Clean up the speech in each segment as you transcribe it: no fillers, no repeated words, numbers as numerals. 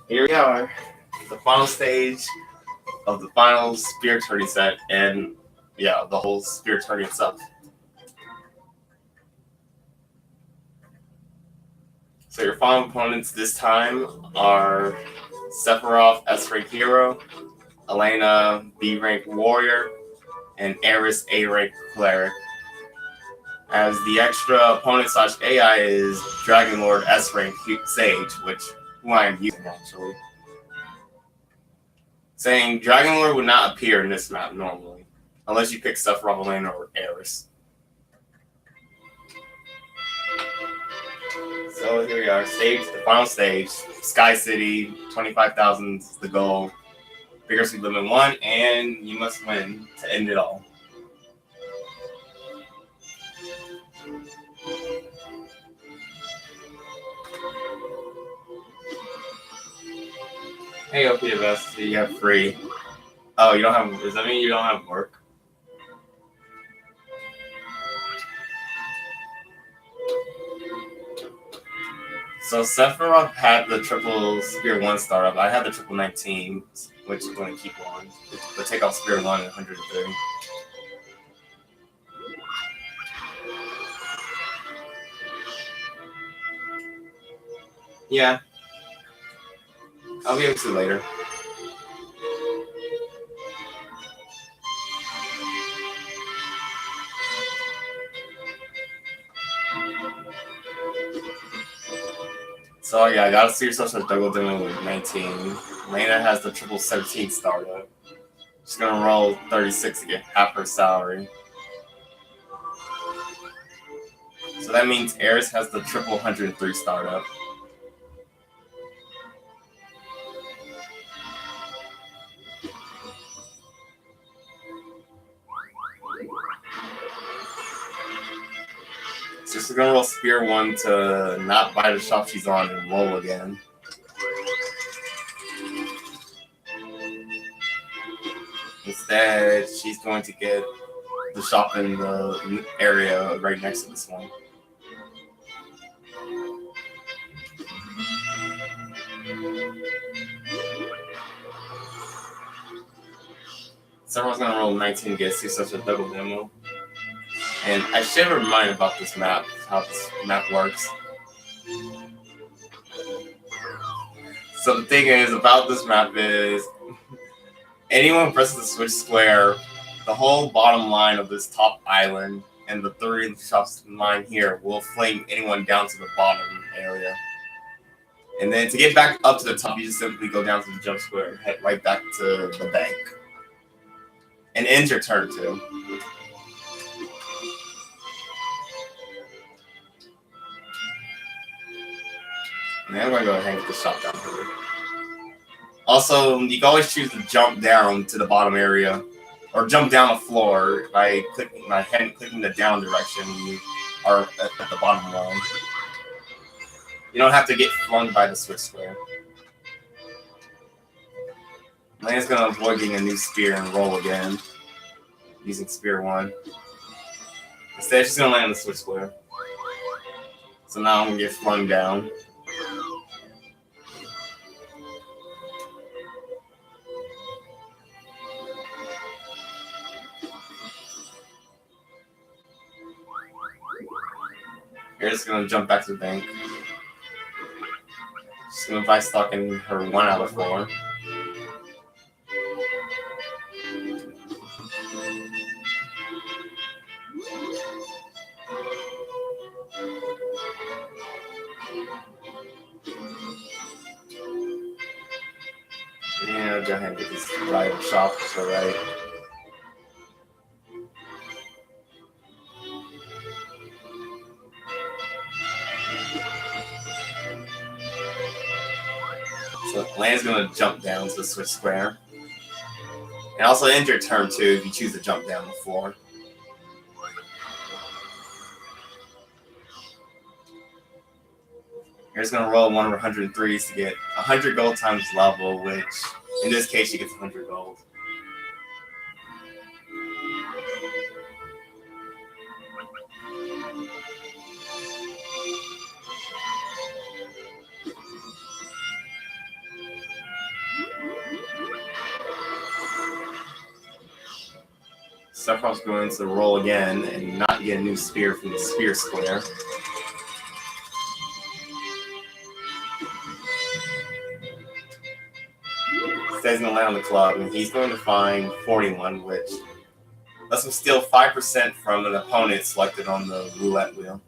Here we are, the final stage of the final Spear Tourney set, and yeah, the whole Spear Tourney itself. So your final opponents this time are Sephiroth, S-rank hero, Alena, B-rank warrior, and Aeris, A-rank cleric. As the extra opponent / AI is Dragonlord, S-rank sage, who I am using actually. Saying Dragonlord would not appear in this map normally, unless you pick Sephiroth, Alena, or Aeris. So here we are, the final stage, Sky City, 25,000 is the goal. Vigorously limit 1, and you must win to end it all. Hey, OPFS, you have free. Oh, you don't have, does that mean you don't have work? So Sephiroth had the triple Spear 1 startup. I had the triple 19, which I'm going to keep on. But take off Spear 1 and 130. Yeah. I'll be able to later. So yeah, I got a serious social double demo with 19. Alena has the triple 17 startup. She's gonna roll 36 to get half her salary. So that means Aeris has the triple 103 startup. So she's gonna roll Spear 1 to not buy the shop she's on and roll again. Instead, she's going to get the shop in the area right next to this one. Someone's gonna roll 19 to get such a double demo. And I should remind about this map, how this map works. So the thing is about this map is anyone presses the switch square, the whole bottom line of this top island and the 3 shops line here will flame anyone down to the bottom area. And then to get back up to the top, you just simply go down to the jump square and head right back to the bank. And ends your turn too. And I'm gonna go ahead and get the shop down here. Also, you can always choose to jump down to the bottom area, or jump down the floor by clicking the down direction. You are at the bottom line. You don't have to get flung by the switch square. Alena's gonna avoid getting a new spear and roll again, using Spear 1. Instead, she's gonna land the switch square. So now I'm gonna get flung down. Aeris gonna jump back to the bank. She's gonna buy stock in her 1 out of 4. Yeah, go ahead and get this rival shop, so right. So Alena's gonna jump down to the switch square. And also end your turn too if you choose to jump down the floor. Here's gonna roll one of her 103s to get 100 gold times level, which in this case she gets 100 gold. Sephiroth's going to roll again and not get a new spear from the spear square. Says he's going to land on the club, and he's going to find 41, which lets him steal 5% from an opponent selected on the roulette wheel.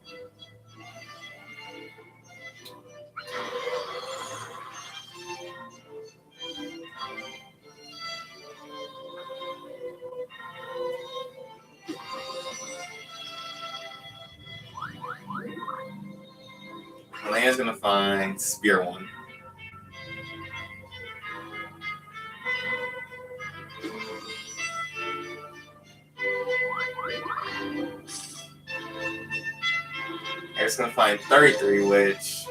Alena's going to find Spear 1. Aeris going to find 33, which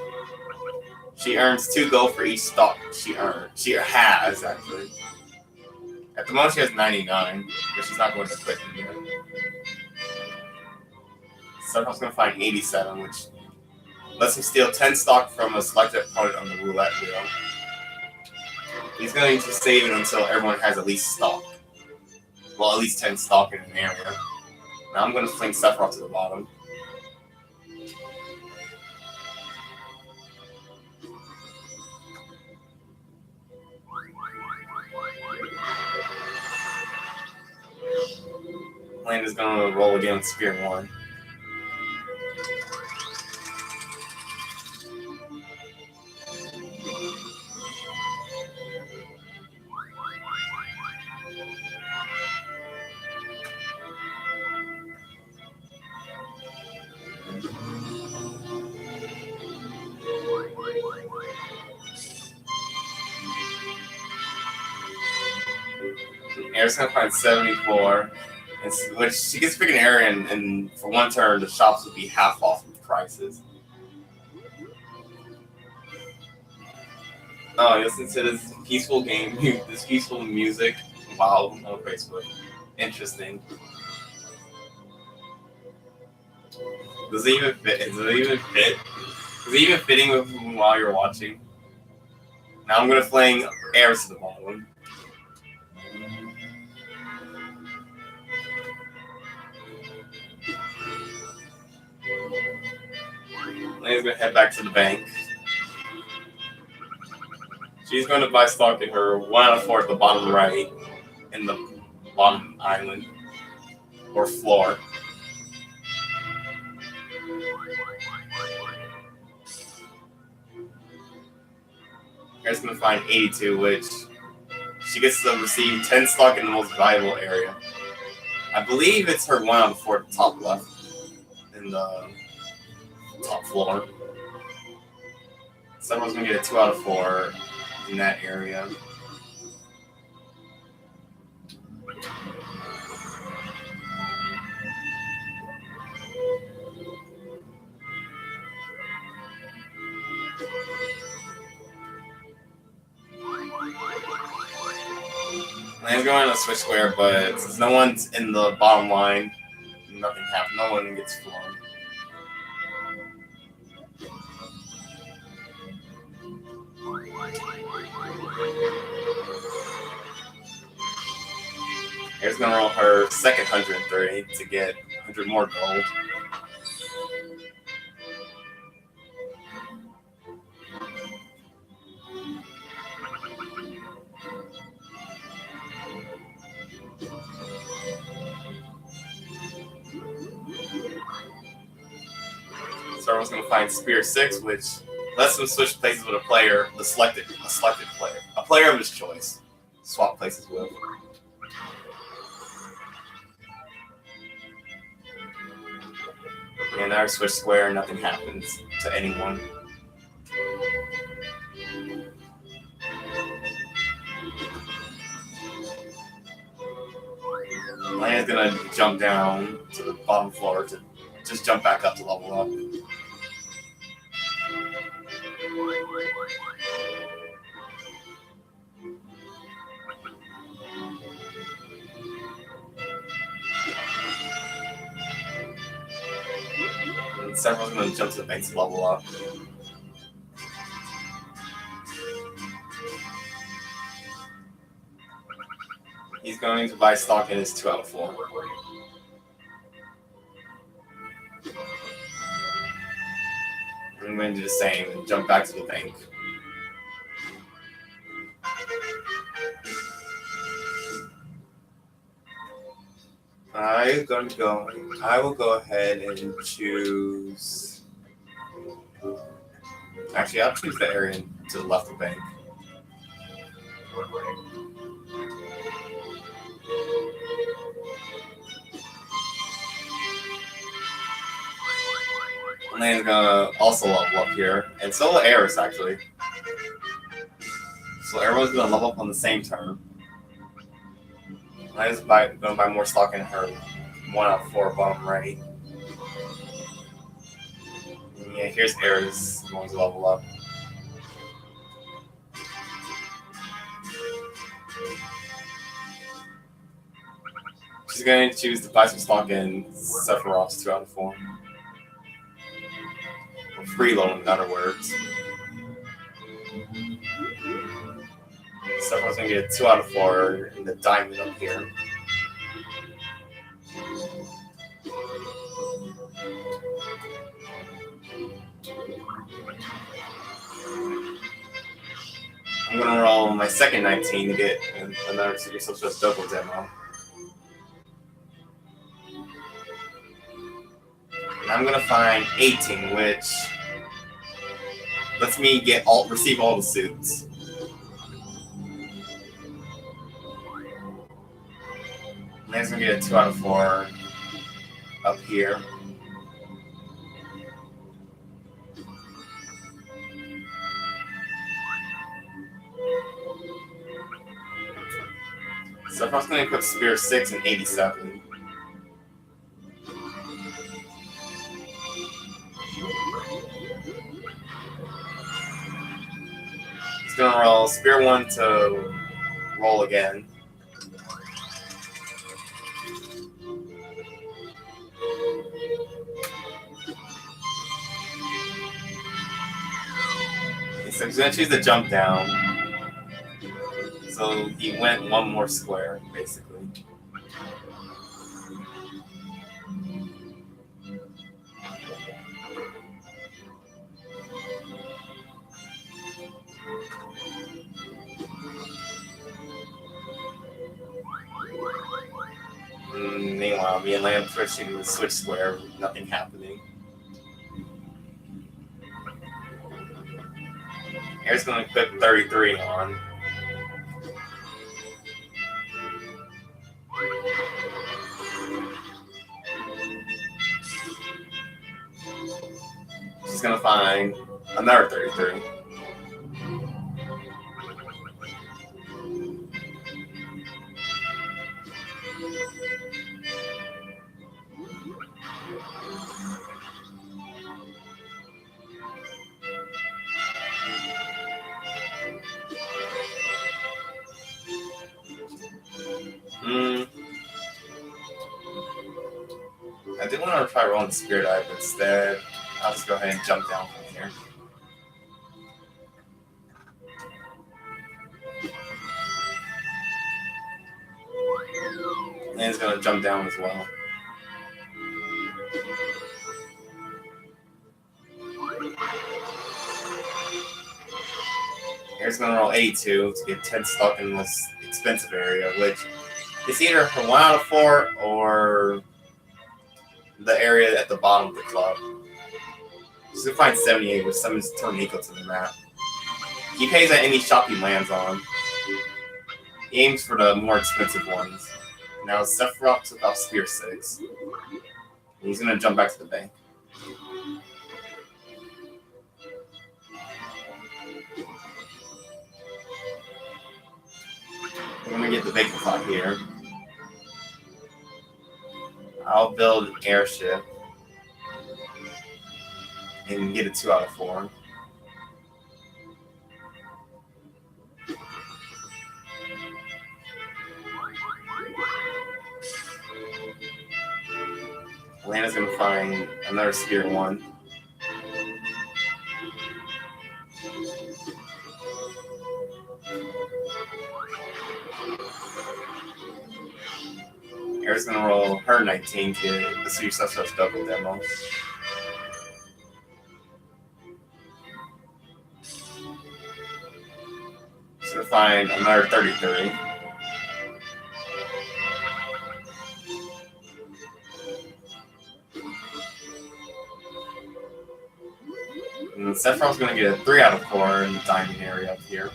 she earns 2 gold for each stock she has, actually. At the moment, she has 99, but she's not going to quit them yet. Sephiroth's going to find 87, which lets him steal 10 stock from a selected opponent on the roulette wheel. He's going to save it until everyone has at least stock. Well, at least 10 stock in an area. Now I'm going to fling Sephiroth to the bottom. Alena's going to roll again with Spear 1. Aeris going to find 74. Which she gets to pick an area, and for one turn, the shops would be half off of prices. Oh, you listen to this peaceful game, this peaceful music while on Facebook. Interesting. Does it even fit? Is it even fit? Is it even fitting with while you're watching? Now I'm gonna fling Aeris to the bottom. Alena's going to head back to the bank. She's going to buy stock in her 1 out of 4 at the bottom right in the bottom island or floor. Aeris going to find 82, which she gets to receive 10 stock in the most valuable area. I believe it's her 1 out of 4 at the top left in the top floor. Someone's going to get a 2 out of 4 in that area. Alena's going on a switch square, but since no one's in the bottom line, nothing happens. No one gets flown. Aeris gonna roll her second 130 to get 100 more gold. So everyone's gonna find Spear 6, which lets them switch places with a player, a selected player, a player of his choice. Swap places with. And I switch square, nothing happens to anyone. Alena's gonna jump down to the bottom floor to just jump back up to level up. And Sephiroth's going to jump to the bank to level up. He's going to buy stock in his 2 out of 4. I'm going to do the same and jump back to the bank. I will go ahead and choose. Actually, I'll choose the area to the left of the bank. Alena's gonna also level up here, and so will Aeris actually. So everyone's gonna level up on the same turn. Alena's gonna buy more stock in her 1 out of 4 bottom right. And yeah, here's Aeris going to level up. She's going to choose to buy some stock in Sephiroth's 2 out of 4. Or freeload, in other words. Sephiroth's going to get 2 out of 4 in the diamond up here. I'm going to roll my second 19 to get another Secret Socialist double demo. And I'm going to find 18, which lets me receive all the suits. And I'm going to get a 2 out of 4 up here. So if I was going to equip Spear 6 and 87. He's going to roll Spear 1 to roll again. So he's going to choose to jump down. So he went 1 more square, basically. Meanwhile, me and Lamb switching the switch square, nothing happening. Here's going to put 33 on. She's going to find another 33. I did want to try rolling the Spirit Eye, but instead, I'll just go ahead and jump down from here. And he's going to jump down as well. Here's going to roll 82 to get 10 stuck in this expensive area, which is either her 1 out of 4 or the area at the bottom of the club. She's going to find 78, which summons Tourney to the map. He pays at any shop he lands on. He aims for the more expensive ones. Now Sephiroth took off Spear 6. He's going to jump back to the bank. I'm going to get the vacant spot here. I'll build an airship and get a 2 out of 4. Alena's going to find another Spear 1. Aeris going to roll her 19 to get the Sephiroth double demo. gonna find another 33. And Sephiroth's gonna get a 3 out of 4 in the diamond area up here.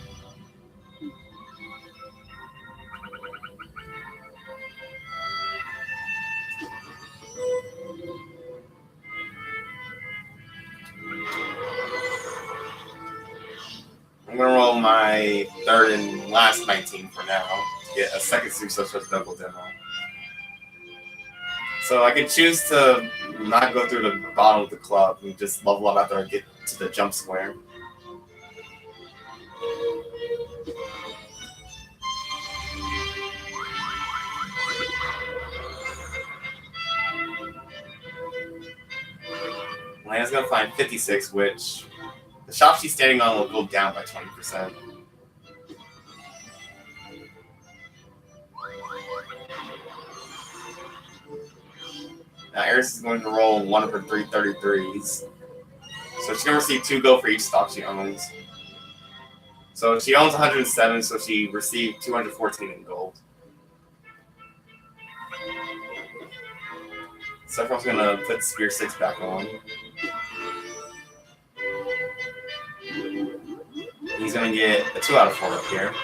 I'm gonna roll my third and last 19 for now to get a second successful double demo. So I could choose to not go through the bottom of the club and just level up after I get to the jump square. Alena's gonna find 56, which the shop she's standing on will go down by 20%. Now Aeris is going to roll one of her 333s. So she's going to receive 2 gold for each stock she owns. So she owns 107, so she received 214 in gold. Sephiroth's going to put Spear 6 back on. He's going to get a 2 out of 4 up here.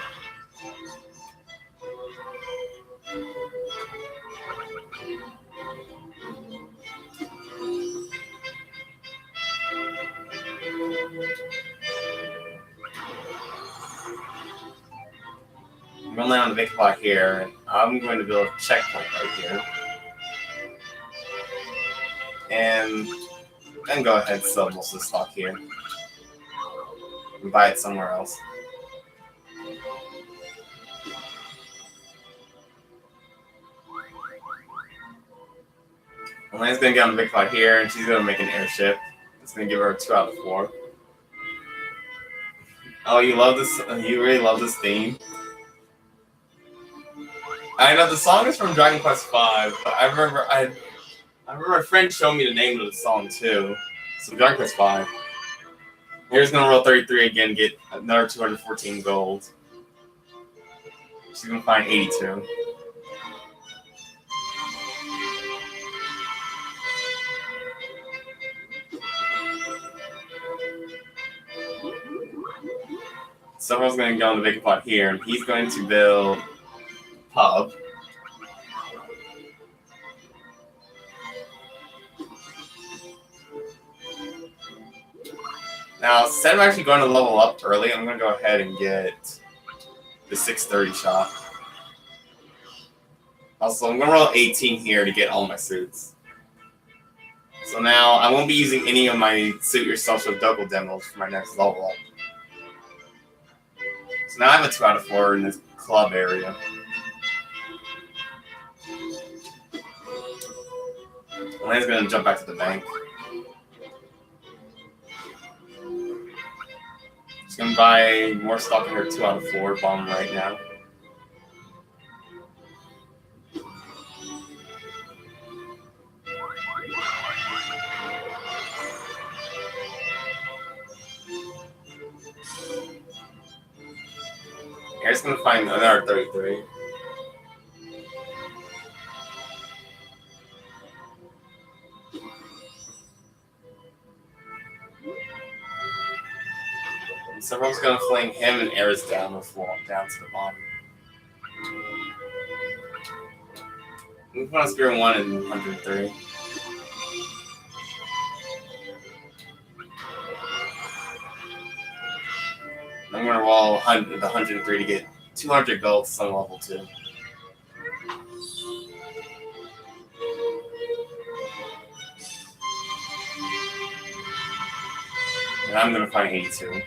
I'm going to land on the big pot here, and I'm going to build a checkpoint right here. And then go ahead and sell most of the stock here. And buy it somewhere else. Alena's going to get on the big pot here, and she's going to make an airship. It's going to give her a 2 out of 4. Oh, you love this? You really love this theme? I know the song is from Dragon Quest V, but I remember my friend showed me the name of the song too. So Dragon Quest V. Here's gonna roll 33 again, get another 214 gold. She's gonna find 82. Someone's going to go on the big pot here, and he's going to build pub. Now, instead of actually going to level up early, I'm going to go ahead and get the 630 shot. Also, I'm going to roll 18 here to get all my suits. So now, I won't be using any of my suit yourself so double demos for my next level up. So now I have a 2 out of 4 in this club area. Alena's going to jump back to the bank. She's going to buy more stock in her 2 out of 4 bomb right now. Aeris going to find another 33. And Sephiroth's going to fling him and Aeris down the floor, down to the bottom. Move on Spear 1 and 103. I'm going to roll the 103 to get 200 gold to some level 2. And I'm going to find 82. And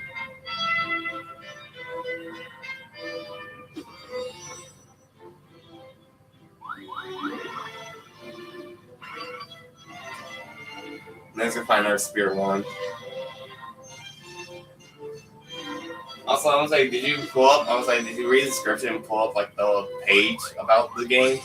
then it's going to find another Spear 1. Also, I was like, did you read the description and pull up like the page about the game?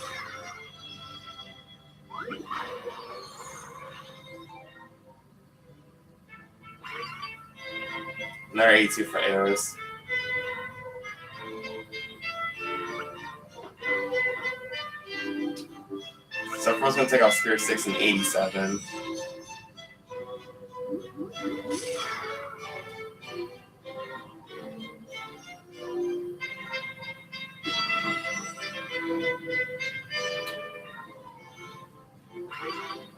Another 82 for Aeris. Sephiroth's gonna take off Spirit 6 and 87.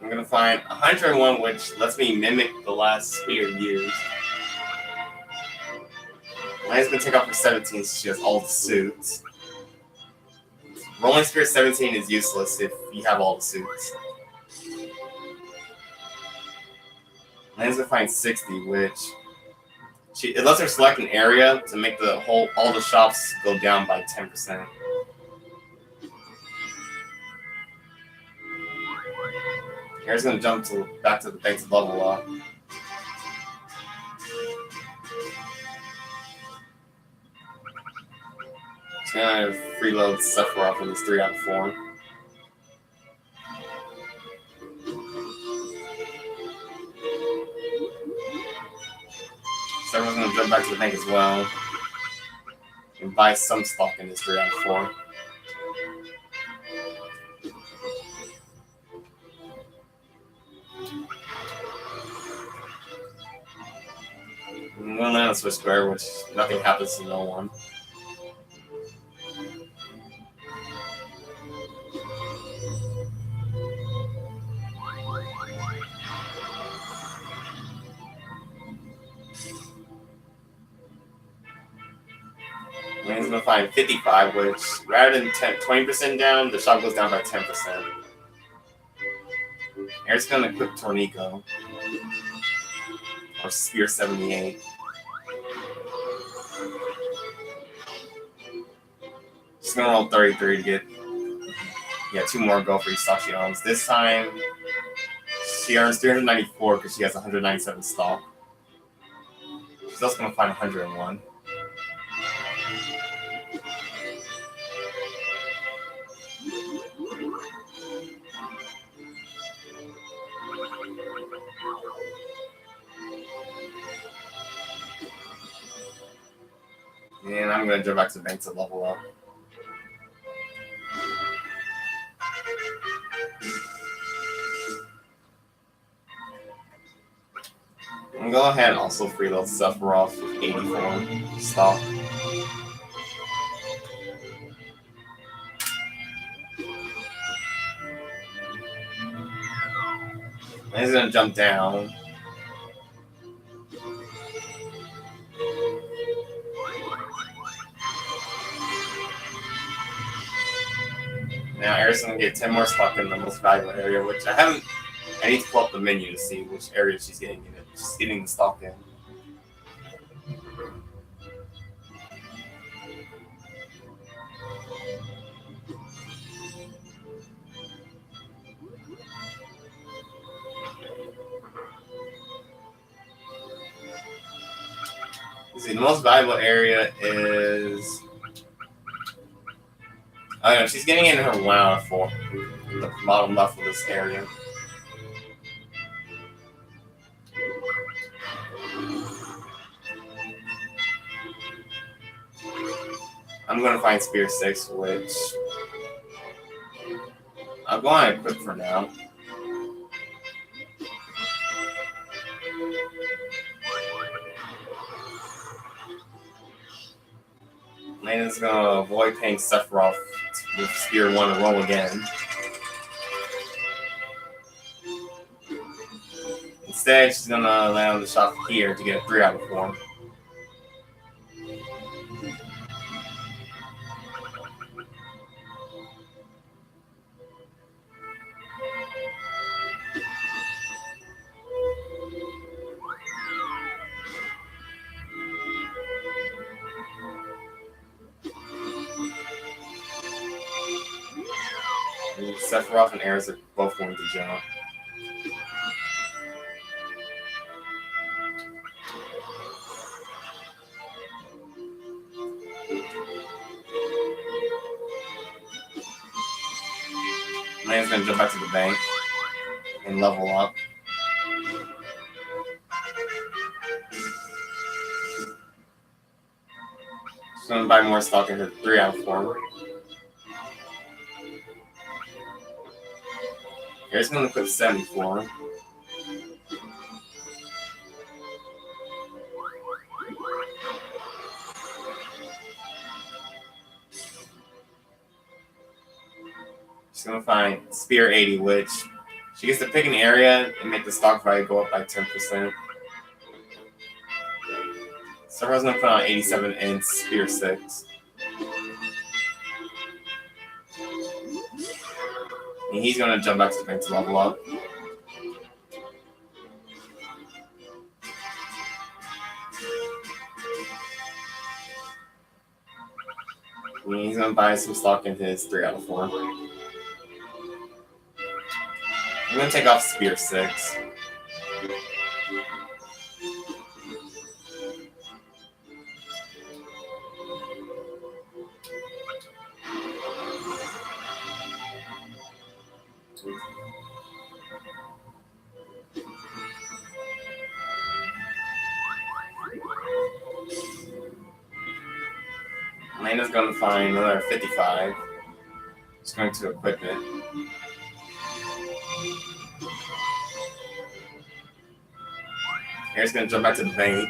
I'm gonna find 101, which lets me mimic the last spear used. Alena's gonna take off her 17 so she has all the suits. Rolling Spirit 17 is useless if you have all the suits. Alena's gonna find 60, which it lets her select an area to make all the shops go down by 10%. Aeris gonna jump back to the bank to level up. She's gonna freeload Sephiroth in this 3 out of 4. Sephiroth's gonna jump back to the bank as well and buy some stock in this 3 out of 4. I'm gonna land on Switch Square, which nothing happens to no one. Man's gonna find 55, which rather than 20% down, the shop goes down by 10%. Aeris gonna equip Tornico. Or Spear 78. She's gonna roll 33 to get 2 more go for each stock she owns. This time she earns 394 because she has 197 stock. She's also gonna find 101. And I'm gonna jump back to the bank to level up. I'm gonna go ahead and also freeload Sephiroth with 84 stock. And he's gonna jump down. Now Aeris gonna get 10 more stock in the most valuable area, which I need to pull up the menu to see which area she's getting in it. She's getting the stock in. See, the most valuable area is... I don't know, she's getting in her 1 out of 4. The bottom left of this area. I'm going to find Spear 6, which I'll go on and equip for now. Alena's going to avoid paying Sephiroth with Spear 1 and roll again. Instead, she's going to land on the shop here to get a 3 out of 4. Sephiroth and Aeris are both going to jump. Alena's going to jump back to the bank and level up. She's going to buy more stock in her 3 out of 4. Aeris gonna equip 74. She's gonna find Spear 80, which she gets to pick an area and make the stock value go up by 10%. Sephiroth's gonna put on 87 and Spear 6. And he's gonna jump back to the bank to level up. And he's gonna buy some stock in his 3 out of 4. I'm gonna take off Spear 6. Alena's gonna find another 55. She's going to equip it. Aeris gonna jump back to the bank.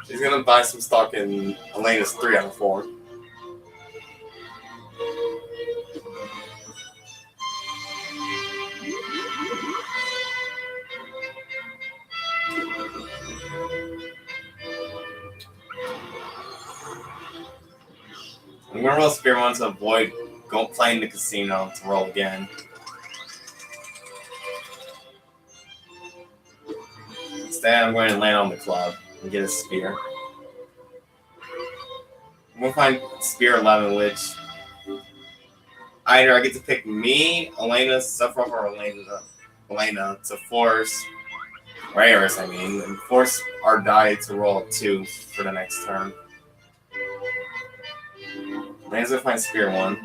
She's gonna buy some stock in Alena's 3 out of 4. I'm gonna roll Spear 1 to avoid playing the casino to roll again. Instead, I'm going to land on the club and get a Spear. I'm gonna find Spear 11, which either I get to pick me, Alena, Sephiroth, or Alena to force, or Aeris, I mean, and force our die to roll a 2 for the next turn. Alena's gonna find Spear 1.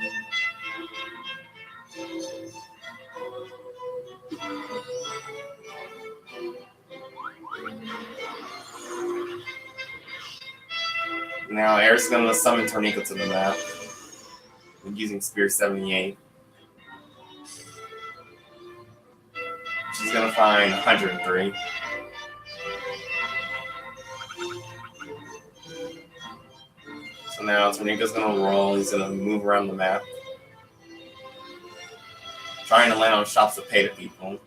Now Aeris is gonna summon Tourney to the map using Spear 78. She's gonna find 103. So now Tourney's gonna roll. He's gonna move around the map, trying to land on shops to pay to people.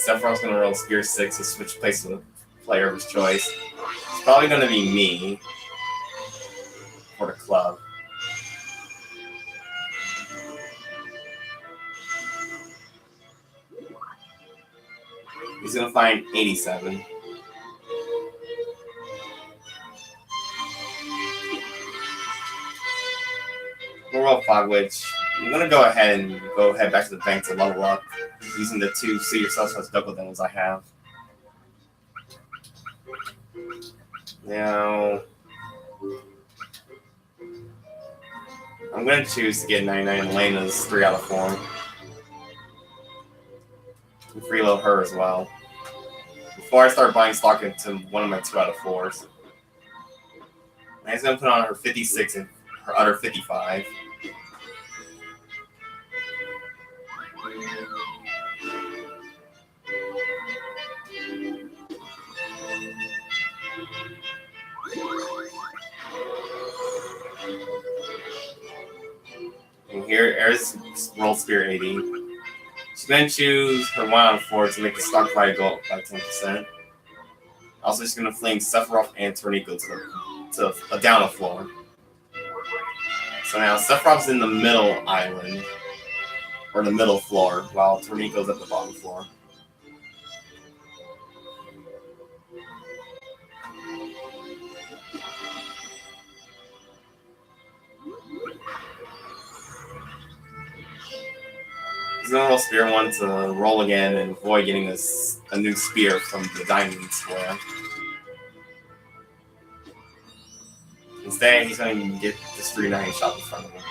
Sephiroth's gonna roll Spear 6 to switch places with a player of his choice. It's probably gonna be me for the club. He's gonna find 87. We'll roll 5, which I'm gonna go ahead back to the bank to level up using the 2 See Yourself as double damage I have. Now I'm gonna choose to get 99 Alena's 3 out of 4. And freeload her as well. Before I start buying stock into one of my 2 out of 4s. And he's gonna put on her 56 and her other 55. And here, Aeris rolls Spear 80. She's going to choose her 1 out of 4 to make the stock value go up by 10%. Also, she's going to fling Sephiroth and Tourney to a down a floor. So now Sephiroth's in the middle island, or the middle floor, while Tourney goes at the bottom floor. He's gonna roll Spear 1 to roll again and avoid getting a new spear from the diamond square. Instead, he's going to get this 3-9 shot in front of him.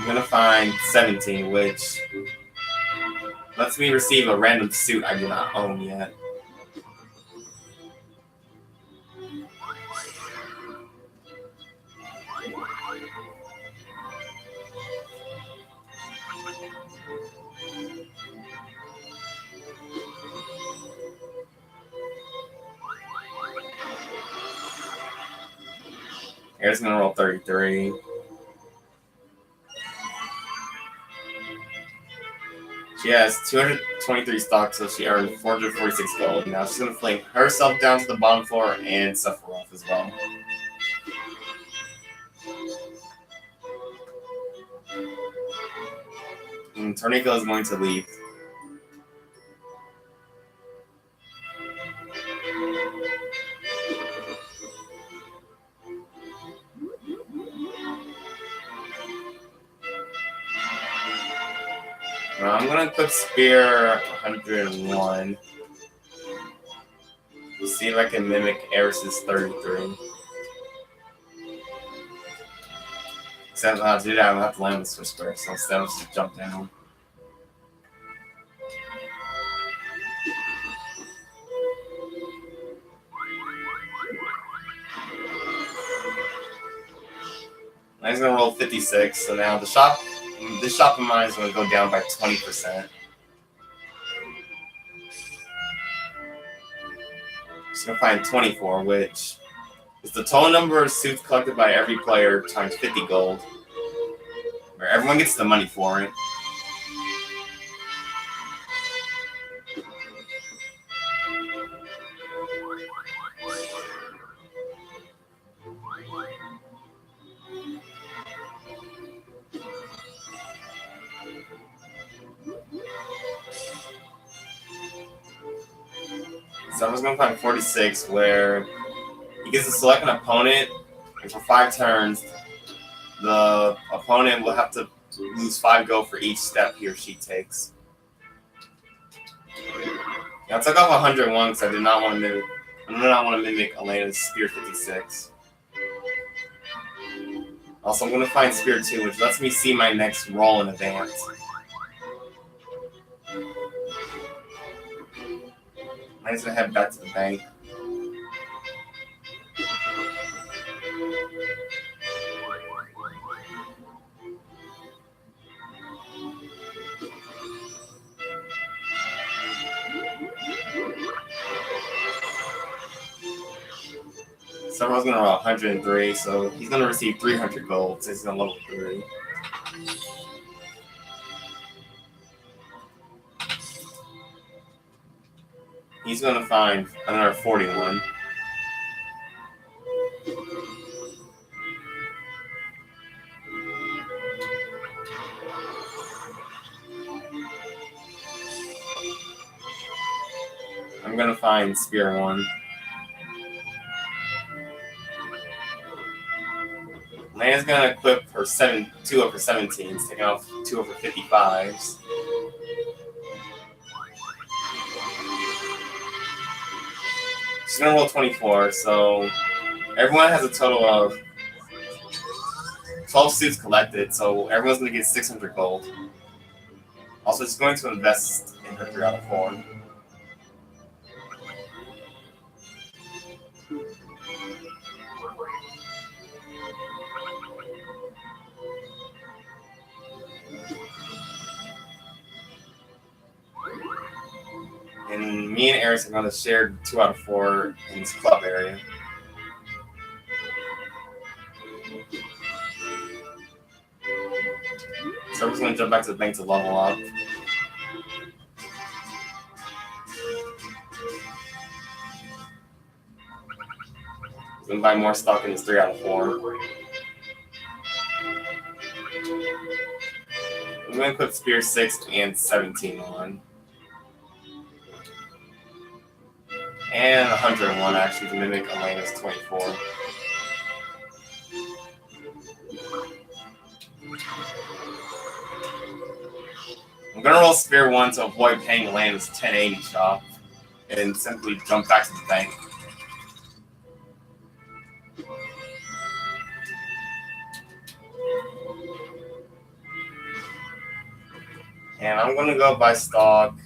I'm gonna find 17, which lets me receive a random suit I do not own yet. Aeris gonna roll 33. She has 223 stocks, so she earned 446 gold. Now she's gonna fling herself down to the bottom floor and Sephiroth as well. And Tornado is going to leave. I'm gonna equip Spear 101. We'll see if I can mimic Aeris' 33. Except to do that, I'm gonna have to land this for Spear, so instead I'll just jump down. Now he's gonna roll 56, so now this shop of mine is gonna go down by 20%. Just gonna find 24, which is the total number of suits collected by every player times 50 gold. Where everyone gets the money for it. So I'm just gonna find 46, where he gets to select an opponent, and for 5 turns, the opponent will have to lose 5 gold for each step he or she takes. Now I took off 101 because I did not want to mimic Alena's Spear 56. Also, I'm going to find Spear 2, which lets me see my next roll in advance. I'm just going to head back to the bank. Sephiroth's going to roll 103, so he's going to receive 300 gold since he's on level 3. He's going to find another 41. I'm going to find Spear 1. Alena's going to equip her 2 of her 17s, taking off 2 of her 55s. She's going to roll 24, so everyone has a total of 12 suits collected, so everyone's going to get 600 gold. Also, she's going to invest in her 3 out of 4. And me and Aeris are going to share 2 out of 4 in this club area. So we're just going to jump back to the bank to level up. He's going to buy more stock in his 3 out of 4. I'm going to put Spear 6 and 17 on. And 101 actually to mimic Alena's 24. I'm going to roll Spear 1 to avoid paying Alena's 1080 shop and simply jump back to the bank. And I'm gonna go buy stock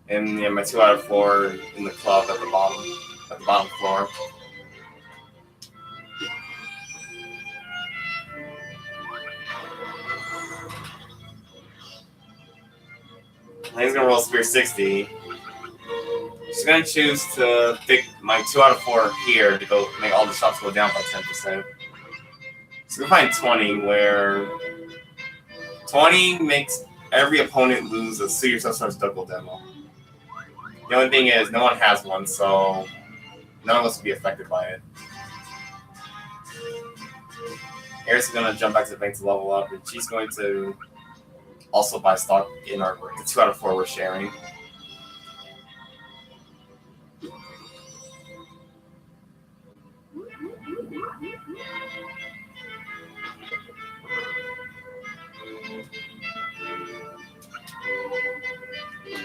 in my 2 out of 4 in the club at the bottom floor. He's gonna roll Spear 60. She's gonna choose to pick my 2 out of 4 here to go make all the shops go down by 10%. So we'll find 20, where 20 makes every opponent lose a Suit Yourself Star's Double Demo. The only thing is, no one has one, so none of us will be affected by it. Aeris is gonna jump back to the bank to level up, and she's going to also buy stock in the 2 out of 4 we're sharing.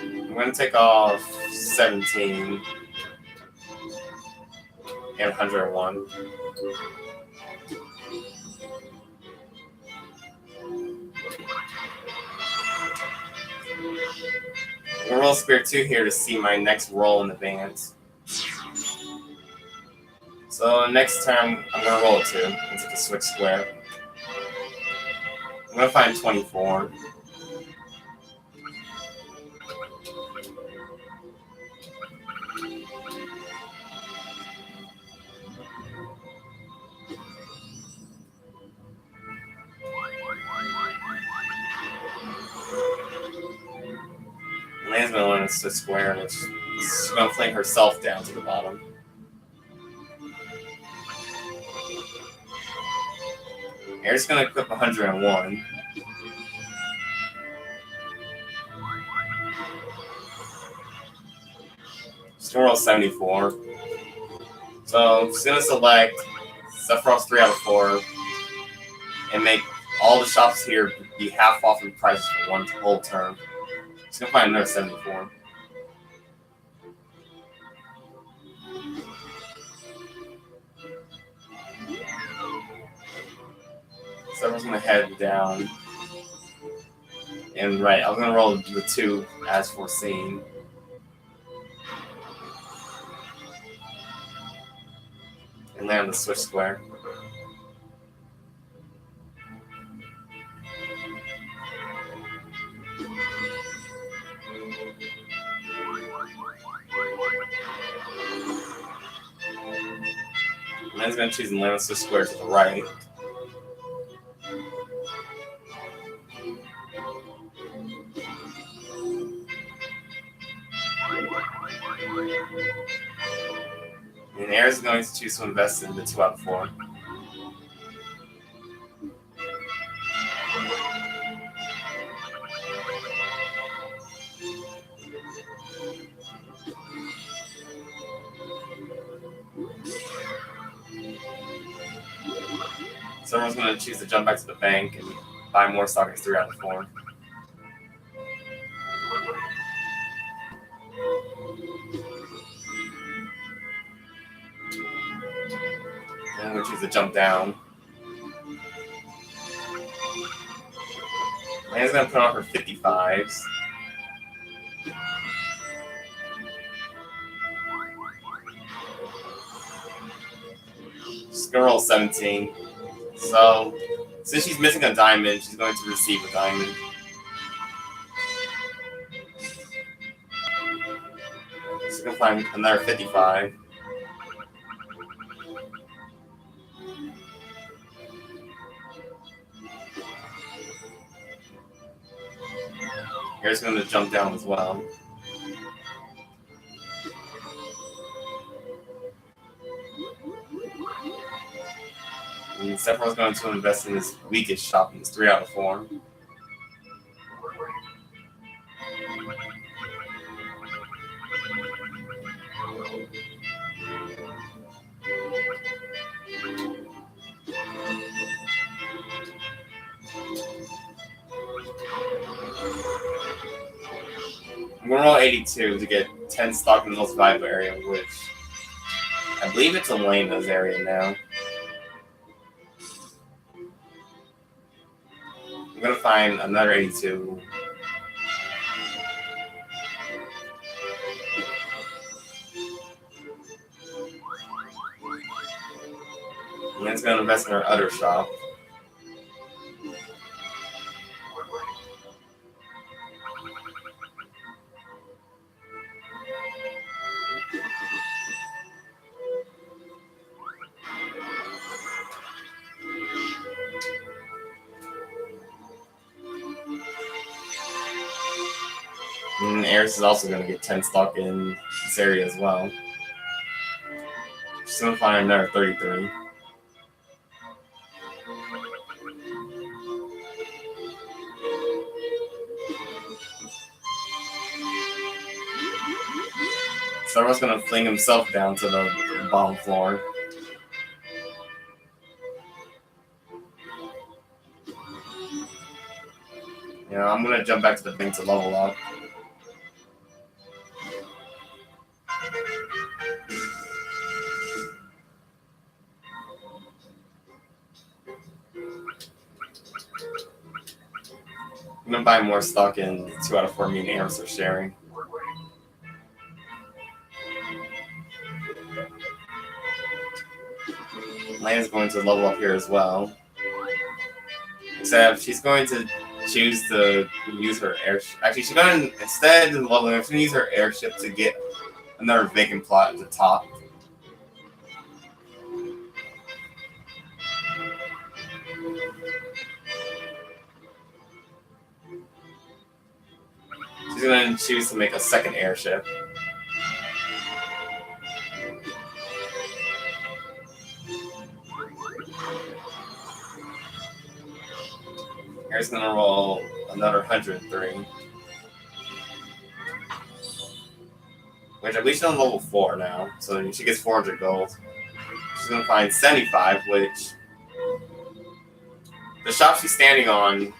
I'm going to take off 17 and 101. I'm going to roll Spirit 2 here to see my next roll in advance. So next time, I'm going to roll a 2 into the switch square. I'm going to find 24. Alena's going to learn to square, which is going to fling herself down to the bottom. Aeris is going to equip 101. She's going to roll 74. So she's going to select Sephiroth's 3 out of 4 and make all the shops here be half off in price for one whole turn. She's going to find another 74. So everyone's going to head down. And right, I'm going to roll the 2 as foreseen. And land on the switch square. And then he's going to choose and land on the switch square to the right. And Aeris is going to choose to invest in the 2 out of 4. So everyone's going to choose to jump back to the bank and buy more stock as 3 out of 4. And we'll choose to jump down. Alena's going to put on her 55s. She's going to roll 17. So, since she's missing a diamond, she's going to receive a diamond. She's going to find another 55. Aeris is going to jump down as well. And Sephiroth's going to invest in his weakest shop, in his 3 out of 4. I'm going to roll 82 to get 10 stock in the most valuable area, which I believe it's Alena's area now. I'm going to find another 82. Lane's gonna invest in her other shop. And Aeris is also going to get 10 stock in this area as well. She's going to find another 33. Sephiroth's going to fling himself down to the bottom floor. Yeah, I'm going to jump back to the thing to level up. I'm going to buy more stock in 2 out of 4 me and Aeris are sharing. Lena's going to level up here as well. Except she's going to choose to use her airship. Actually, she's going to, instead of leveling up, she's going to use her airship to get another vacant plot at the top. She's going to choose to make a second airship. Here's going to roll another 103. Which I believe she's on level 4 now, so she gets 400 gold. She's going to find 75, which the shop she's standing on,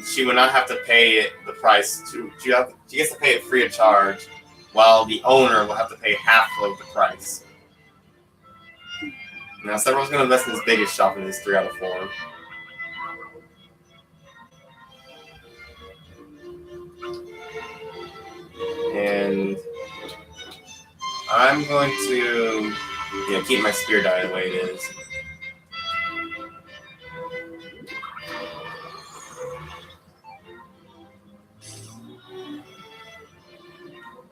she would not have to pay it the price. She gets to pay it free of charge, while the owner will have to pay half of the price. Now, Sephiroth's going to invest in his biggest shop in his 3 out of 4. And I'm going to keep my spear die the way it is.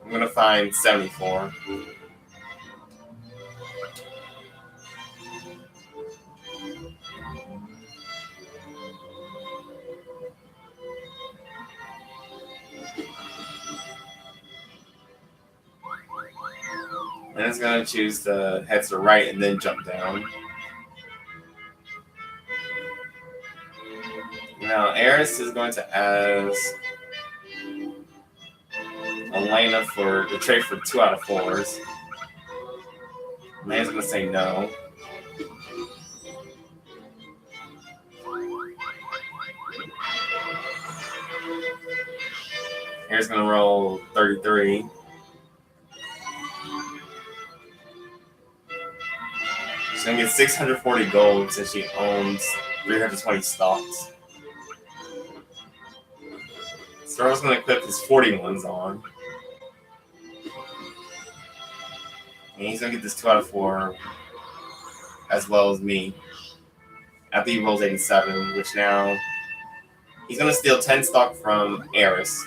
I'm going to find 74. And it's going to choose to head to the right and then jump down. Now, Aeris is going to ask Alena for the trade for 2 out of 4s. Alena's going to say no. Aeris going to roll 33. She's going to get 640 gold since she owns 320 stocks. Sephiroth's going to equip his 41s on. And he's going to get this 2 out of 4 as well as me. After he rolls 87, which now he's going to steal 10 stock from Aeris.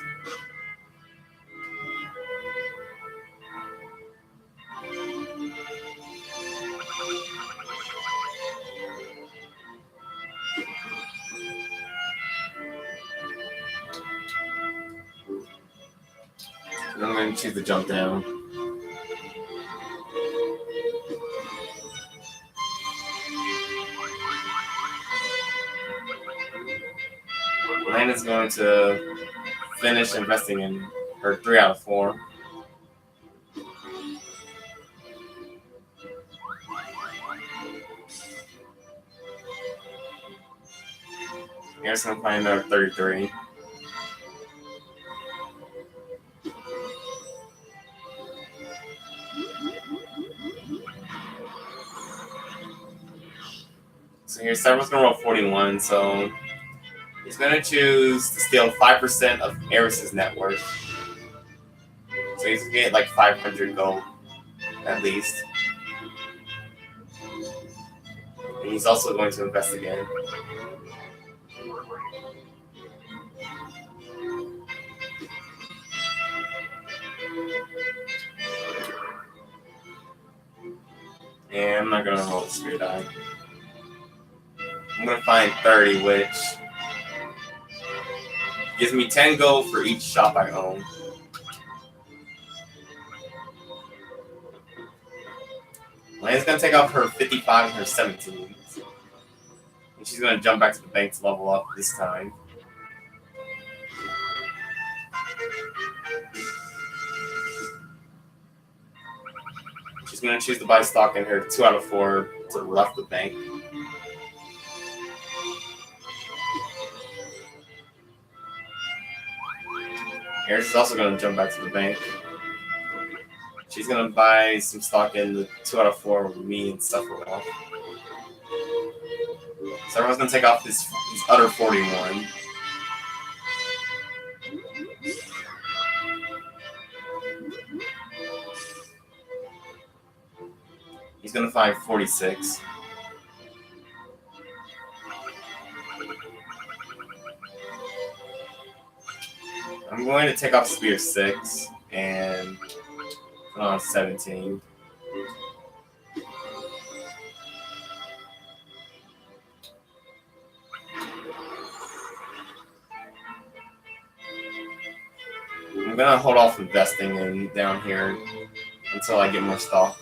And I'm going to choose to jump down. Alena's going to finish investing in her 3 out of 4. Here's going to find another 33. So here's Sephiroth's going to roll 41, so he's going to choose to steal 5% of Aeris' net worth. So he's going to get like 500 gold, at least. And And he's also going to invest again. And I'm not going to roll the spear die. I'm going to find 30, which gives me 10 gold for each shop I own. Alena's going to take off her 55 and her 17. And she's going to jump back to the bank to level up this time. She's going to choose to buy stock in her 2 out of 4 to the left of the bank. Aeris is also going to jump back to the bank. She's going to buy some stock in the 2 out of 4 with me and Sephiroth. So everyone's going to take off this other 41. He's going to find 46. I'm going to take off Spear 6 and put on 17. I'm going to hold off investing in down here until I get more stock.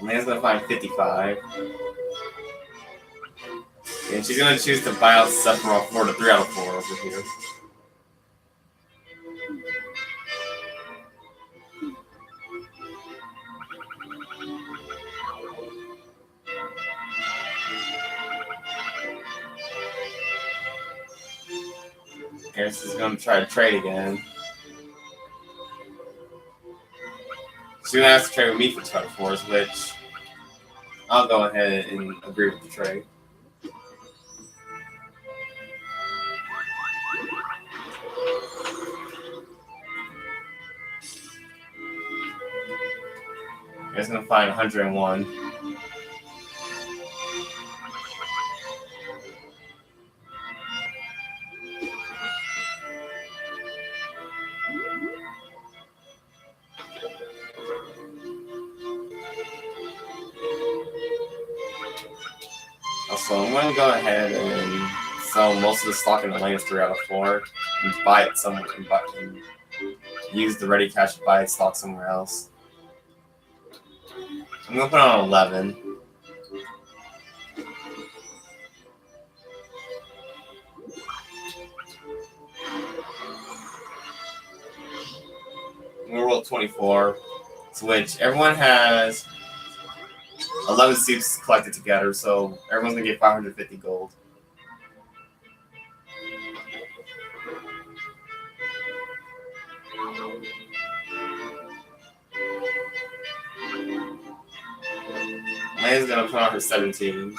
Alena's going to find 55. And she's going to choose to buy out Sephiroth for the 3 out of 4 over here. Aeris is going to try to trade again. She's going to have to trade with me for 2 out of 4s, which I'll go ahead and agree with the trade. Aeris is going to find 101. So I'm going to go ahead and sell most of the stock in Alena's 3 out of 4 and buy it somewhere and use the ready cash to buy stock somewhere else. I'm going to put on 11. I'm going to roll 24, to which everyone has 11 suits collected together, so everyone's going to get 550 gold. Alena's going to put on her 17.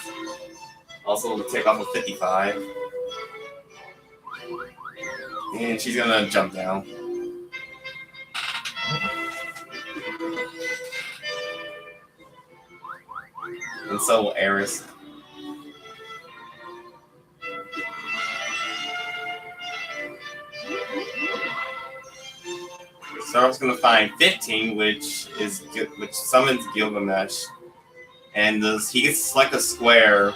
Also take off a 55. And she's going to jump down. And so will Aeris. Sephiroth's going to find 15, which summons Gilgamesh, and he gets to select a square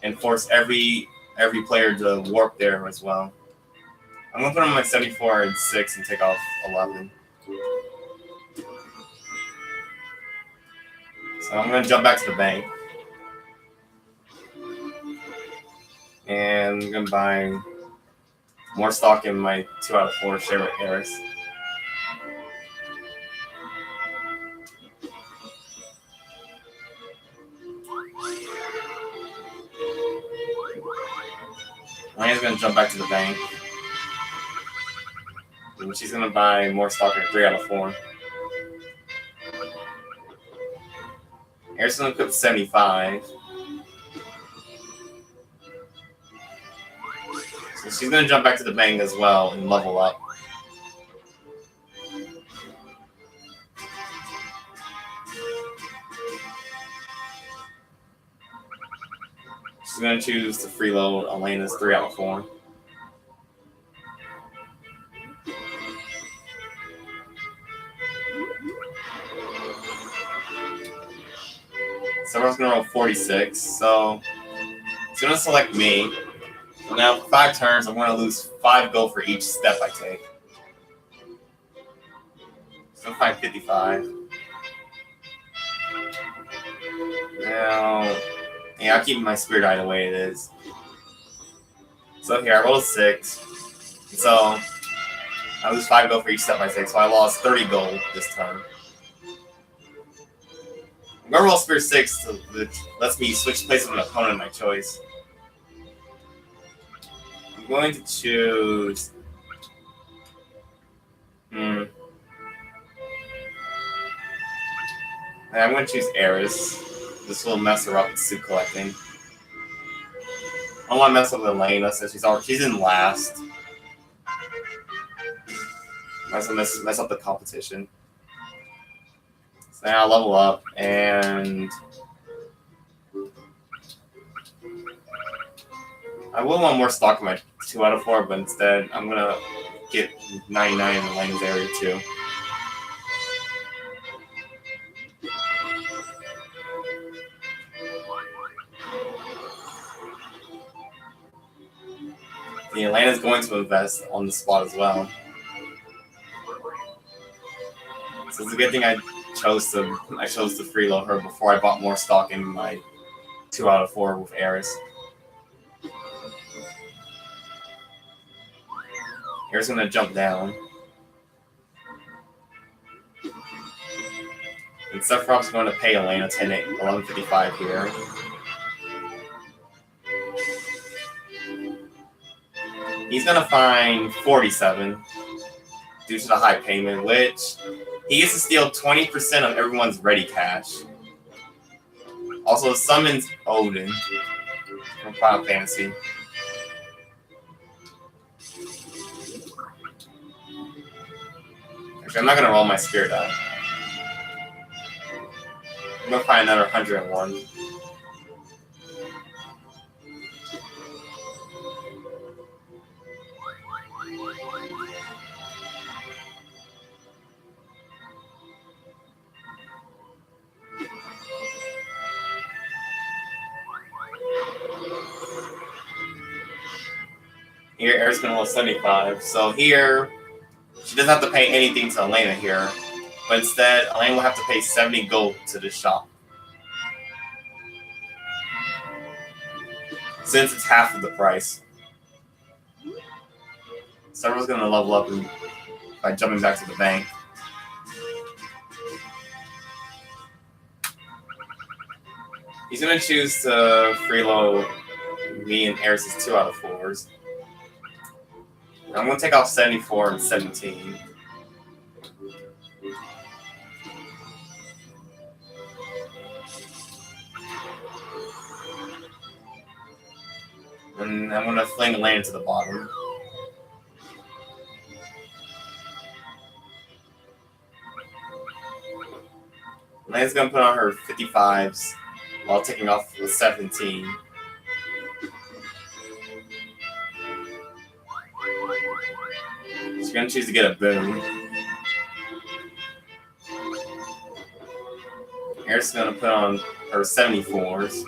and force every player to warp there as well. I'm going to put on my 74 and 6 and take off 11. So I'm going to jump back to the bank. And I'm going to buy more stock in my 2 out of 4 share with Aeris. Alena's going to jump back to the bank. And she's going to buy more stock in 3 out of 4. Aeris is going to put 75. So she's going to jump back to the bank as well and level up. She's going to choose to freeload Alena's 3 out of 4. Sephiroth's going to roll 46, so it's going to select me. So now for 5 turns, I'm going to lose 5 gold for each step I take. So 555. Now, yeah, I'll keep my spirit eye the way it is. So here, I rolled a 6. So I lose 5 gold for each step I take, so I lost 30 gold this turn. I'm going to roll Spirit 6, which lets me switch places with an opponent of my choice. I'm going to choose... I'm going to choose Aeris. This will mess her up with suit collecting. I don't want to mess up with Alena since she's in last. Mess up the competition. So now I'll level up and I will want more stock in my 2 out of 4, but instead I'm gonna get 99 in Alena's area too. The Alena's going to invest on the spot as well. So it's a good thing I chose to freeload her before I bought more stock in my 2 out of 4 with Aeris. Aeris gonna jump down. And Sephiroth's going to pay Alena 1155 here. He's gonna find 47 due to the high payment, which he gets to steal 20% of everyone's ready cash. Also summons Odin from Final Fantasy. Actually, I'm not gonna roll my spirit die. I'm gonna find another 101. Here, Aeris gonna roll 75. So here, she doesn't have to pay anything to Alena here, but instead, Alena will have to pay 70 gold to the shop. Since it's half of the price. Sephiroth's gonna level up by jumping back to the bank. He's gonna choose to freeload me and Aeris' 2 out of 4s. I'm going to take off 74 and 17. And I'm going to fling Alena to the bottom. Alena's going to put on her 55s while taking off the 17. She's going to choose to get a boom. Aeris is going to put on her 74s.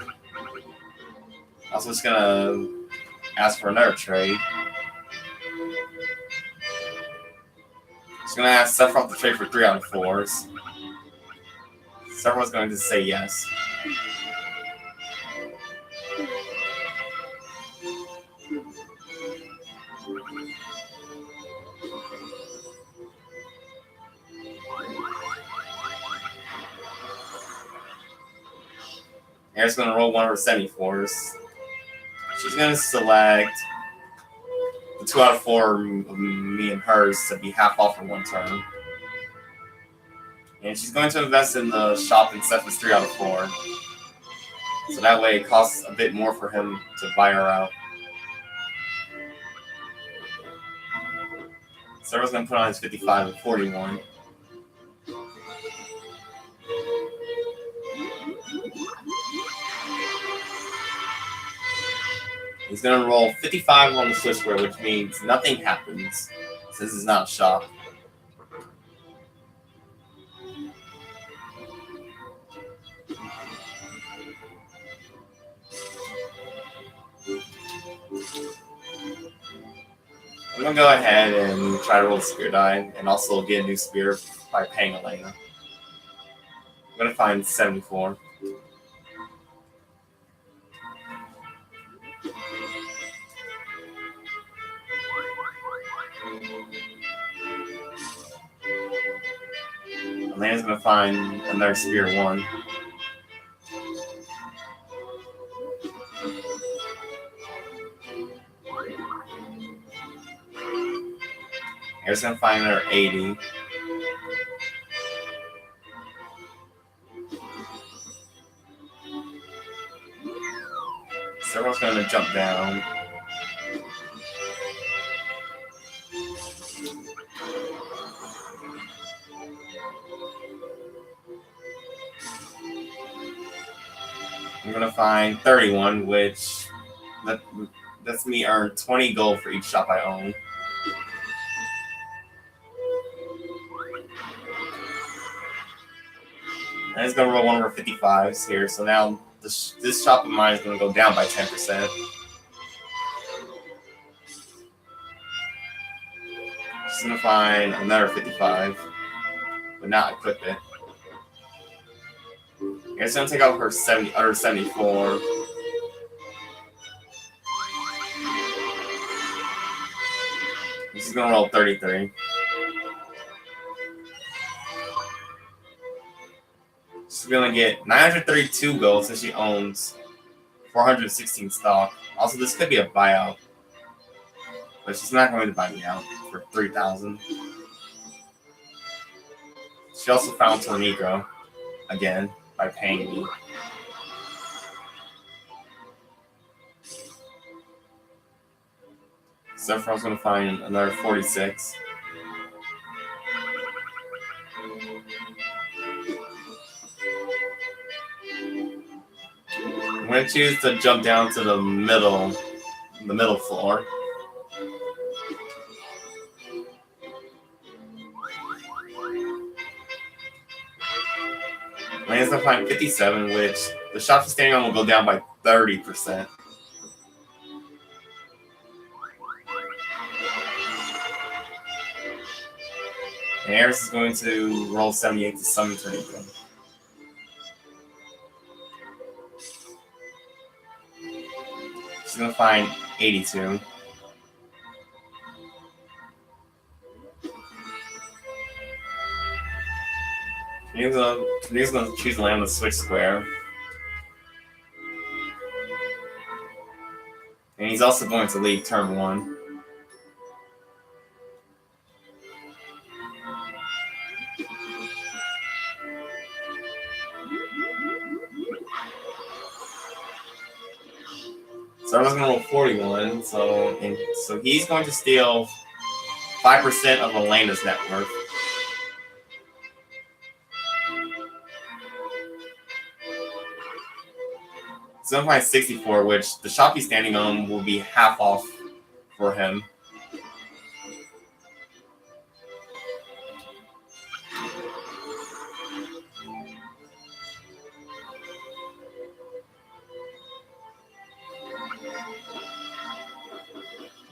Also, just going to ask for another trade. She's going to ask Sephiroth to trade for 3 out of 4s. Sephiroth's going to say yes. Aeris going to roll one of her 74s. She's going to select the 2 out of 4 of me and hers to be half off for 1 turn. And she's going to invest in the shop and Sephiroth's 3 out of 4. So that way it costs a bit more for him to buy her out. Sephiroth's going to put on his 55 and 41. He's gonna roll 55 on the switch square, which means nothing happens. Since it's not a shop. I'm gonna go ahead and try to roll the spear die, and also get a new spear by paying Alena. I'm gonna find 74. Alena's gonna find another spear 1. Aeris gonna find another 80. Sephiroth's gonna jump down. I'm gonna find 31, which lets me earn 20 gold for each shop I own. And it's gonna roll one over 55s here, so now this shop of mine is gonna go down by 10%. Just gonna find another 55, but not equip it. It's gonna take out her 74. She's gonna roll 33. She's gonna get 932 gold since she owns 416 stock. Also, this could be a buyout, but she's not going to buy me out for 3,000. She also found Tourney again by paying me. Sephiroth's gonna find another 46. I'm gonna choose to jump down to the middle floor. Alena's gonna find 57, which the shop she's standing on will go down by 30%. And Aeris is going to roll 78 to summon Tourney. She's going to find 82. Tourney's going to choose to land on the switch square. And he's also going to leave turn 1. So I was going to roll 41, so he's going to steal 5% of Alena's net worth. So I'm find 64, which the shop he's standing on will be half off for him.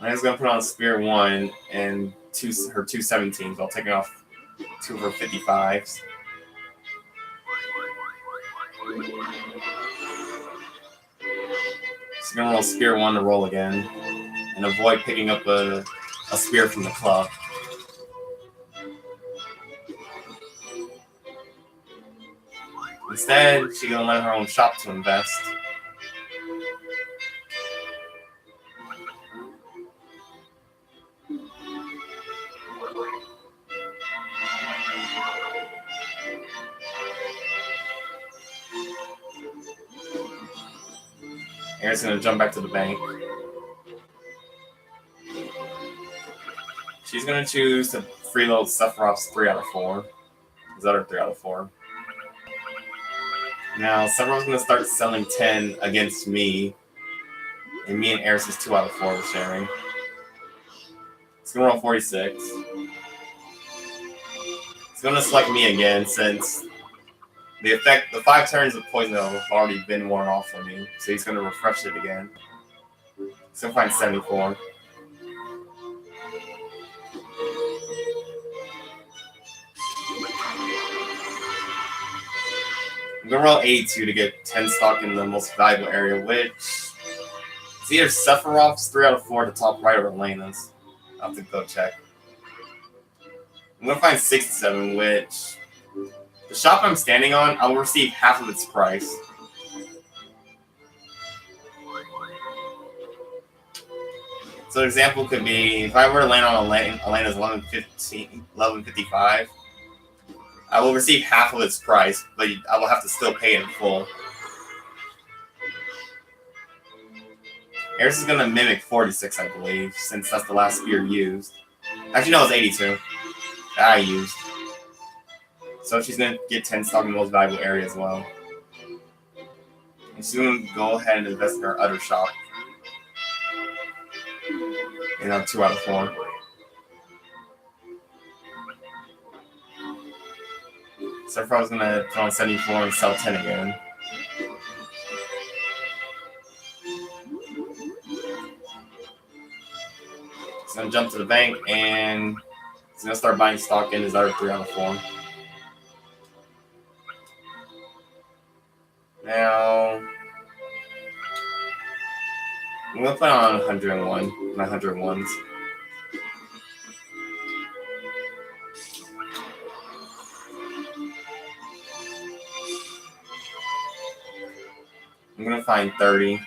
I'm just going to put on Spear 1 and her 2 17s while taking off 2 of her 55s. She's going to roll Spear 1 to roll again and avoid picking up a spear from the club. Instead, she's going to let her own shop to invest. Aeris is going to jump back to the bank. She's going to choose to freeload Sephiroth's 3 out of 4. His other 3 out of 4. Now, Sephiroth's going to start selling 10 against me. And me and Aeris is 2 out of 4 we're sharing. It's gonna roll 46. It's gonna select me again since the 5 turns of poison have already been worn off for me. So he's gonna refresh it again. He's gonna find 74. I'm gonna roll 82 to get 10 stock in the most valuable area, which is either Sephiroth's 3 out of 4 at the top right or Alena's. I'll have to go check. I'm gonna find 67, which the shop I'm standing on, I'll receive half of its price. So an example could be if I were to land on Alena's 1155, I will receive half of its price, but I will have to still pay it in full. Aeris is going to mimic 46, I believe, since that's the last spear used. Actually, no, it's 82 that I used. So she's going to get 10 stock in the most valuable area as well. And she's going to go ahead and invest in her other shop. You know, 2 out of 4. Sephiroth's going to throw on 74 and sell 10 again. He's going to jump to the bank and he's going to start buying stock in his other 3 out of 4. Now, I'm going to put on 101, my 101s. I'm going to find 30.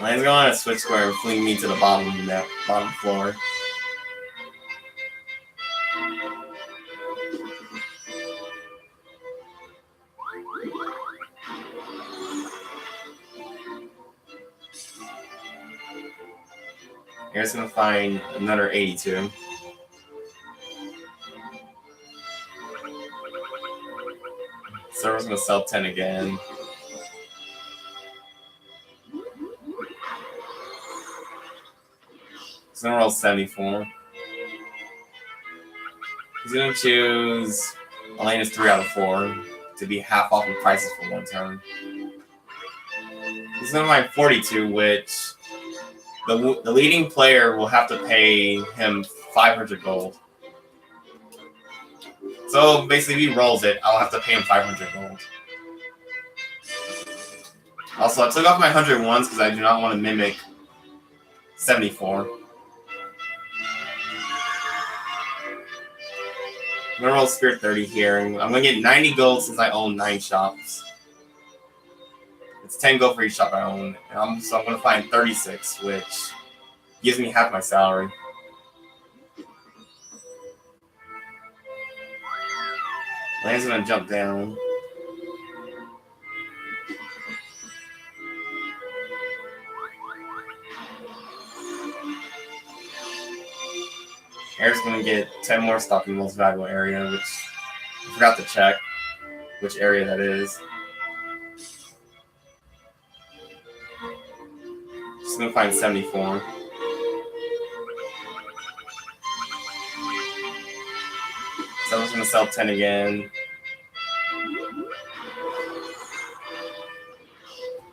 Mine's going on a switch square and fling me to the bottom of the bottom floor. Here's going to find another 82. Server's going to sell 10 again. He's going to roll 74. He's going to choose Alena's 3 out of 4 to be half off in prices for 1 turn. He's going to find 42, which the leading player will have to pay him 500 gold. So basically, if he rolls it, I'll have to pay him 500 gold. Also, I took off my 101s because I do not want to mimic 74. I'm going to roll Spirit 30 here, and I'm going to get 90 gold since I own 9 shops. It's 10 gold for each shop I own. So I'm going to find 36, which gives me half my salary. Lan's going to jump down. Aeris going to get 10 more stock in the most valuable area, which I forgot to check which area that is. Just going to find 74. So I'm just going to sell 10 again.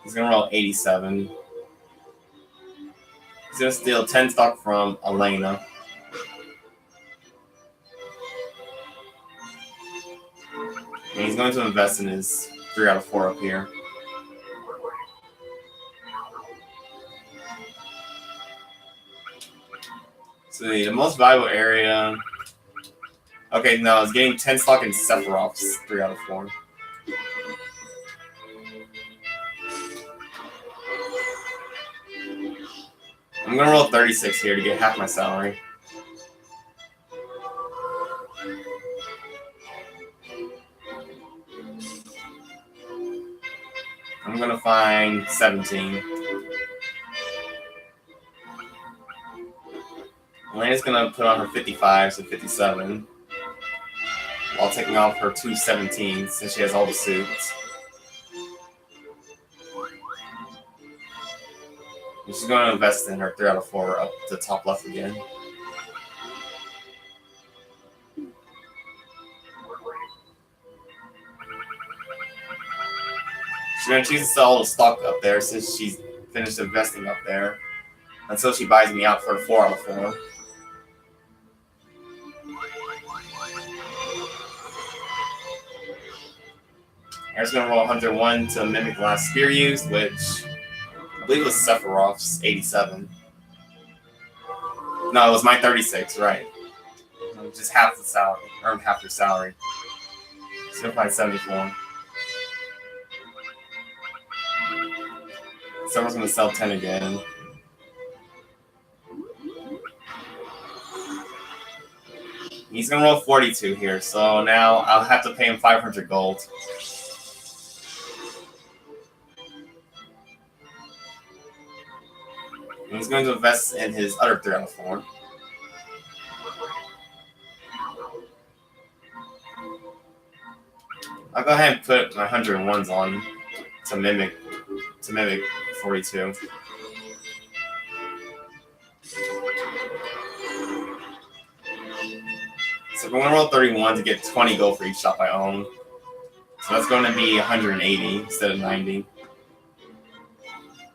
He's going to roll 87. He's going to steal 10 stock from Alena. And he's going to invest in his 3 out of 4 up here. So the most valuable area. Okay, no, it's getting 10 stock in Sephiroth's 3 out of 4. I'm going to roll 36 here to get half my salary. I'm going to find 17. Alena's gonna put on her 55s and 57 while taking off her 217s since she has all the suits. And she's going to invest in her 3 out of 4 up to the top left again. She's going to choose to sell all the stock up there since she's finished investing up there until she buys me out for 4 out of 4. Aeris going to roll 101 to mimic the last spear used, which I believe was Sephiroth's 87. No, it was my 36, right. Just half the salary, or half your salary. So you'll find 74. Someone's going to sell 10 again. He's going to roll 42 here, so now I'll have to pay him 500 gold. And he's going to invest in his other 3 out of 4. I'll go ahead and put my 101s on to mimic 42. So we're going to roll 31 to get 20 gold for each shop I own. So that's going to be 180 instead of 90.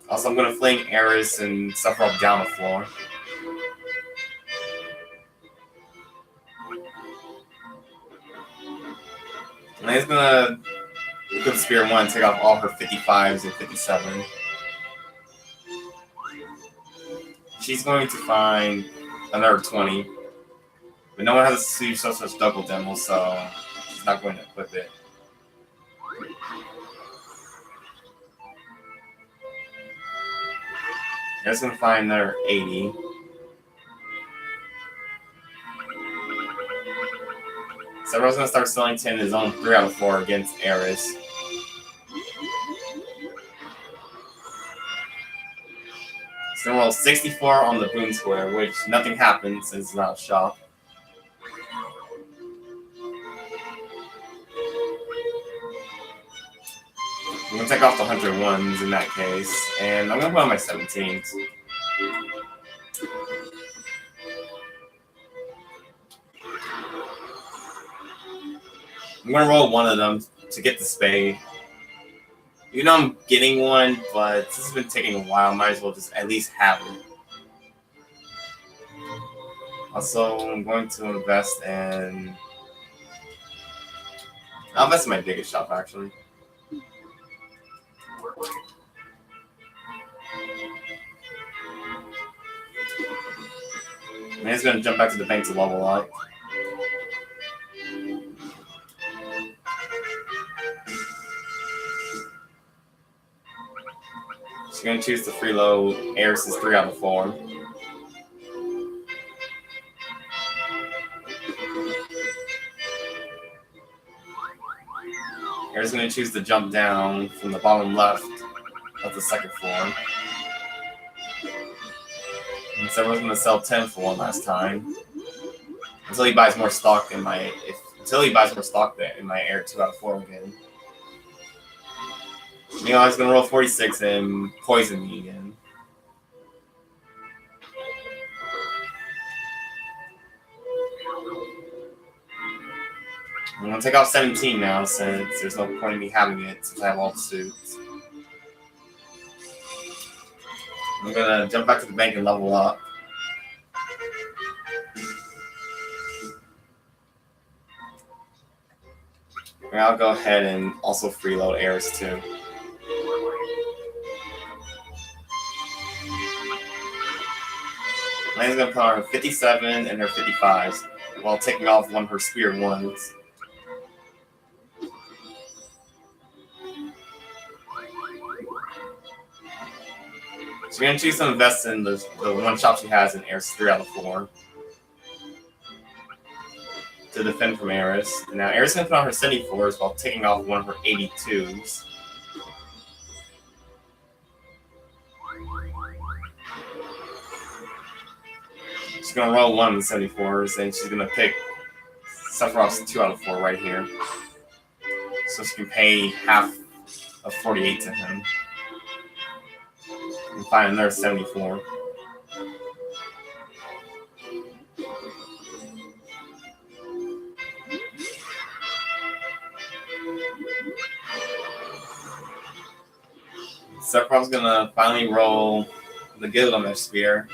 Also, I'm going to fling Aeris and Sephiroth down the floor. And he's going to put Spear 1 and take off all her 55s and 57. She's going to find another 20. But no one has a Siege such double demo, so she's not going to equip it. Aeris going to find another 80. Sephiroth's going to start selling 10 in his own 3 out of 4 against Aeris. He's going to roll 64 on the Boon Square, which nothing happens since it's not a shop. I'm going to take off the 101s in that case, and I'm going to put on my 17s. I'm going to roll one of them to get the spade. You know I'm getting one, but this has been taking a while. Might as well just at least have it. Also, I'm going to invest in... I'll invest in my biggest shop, actually. And he's going to jump back to the bank to level up. She's going to choose to freeload Aeris' 3 out of 4. Aeris is going to choose to jump down from the bottom left of the second floor. And someone's going to sell 10 for one last time until he buys more stock in my Air 2 out of 4 again. Meanwhile, he's going to roll 46 and poison me again. I'm going to take off 17 now since there's no point in me having it since I have all the suits. I'm going to jump back to the bank and level up. And I'll go ahead and also freeload Aeris too. Alena's going to put on her 57 and her 55s while taking off one of her spear 1s. She's going to choose to invest in the one shop she has in Aeris 3 out of 4 to defend from Aeris. Now Aeris is going to put on her 74s while taking off one of her 82s. She's gonna roll one of the 74s, and she's gonna pick Sephiroth's 2 out of 4 right here. So she can pay half of 48 to him. And find another 74. Sephiroth's gonna finally roll the Gilgamesh Spear.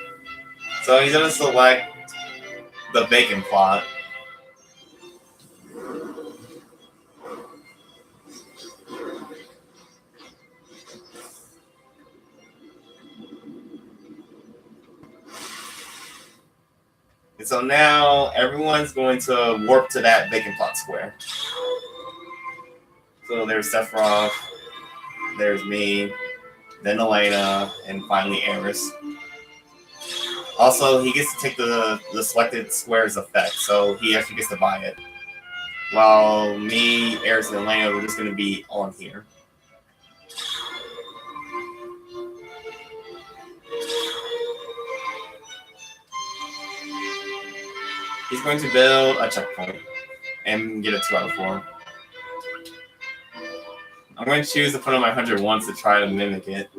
So he's gonna select the Bacon Plot. And so now everyone's going to warp to that Bacon Plot square. So there's Sephiroth, there's me, then Alena, and finally Aeris. Also, he gets to take the selected square's effect, so he actually gets to buy it. While me, Aeris, and Alena, we're just going to be on here. He's going to build a checkpoint and get a 2 out of 4. I'm going to choose to put on my 100 once to try to mimic it.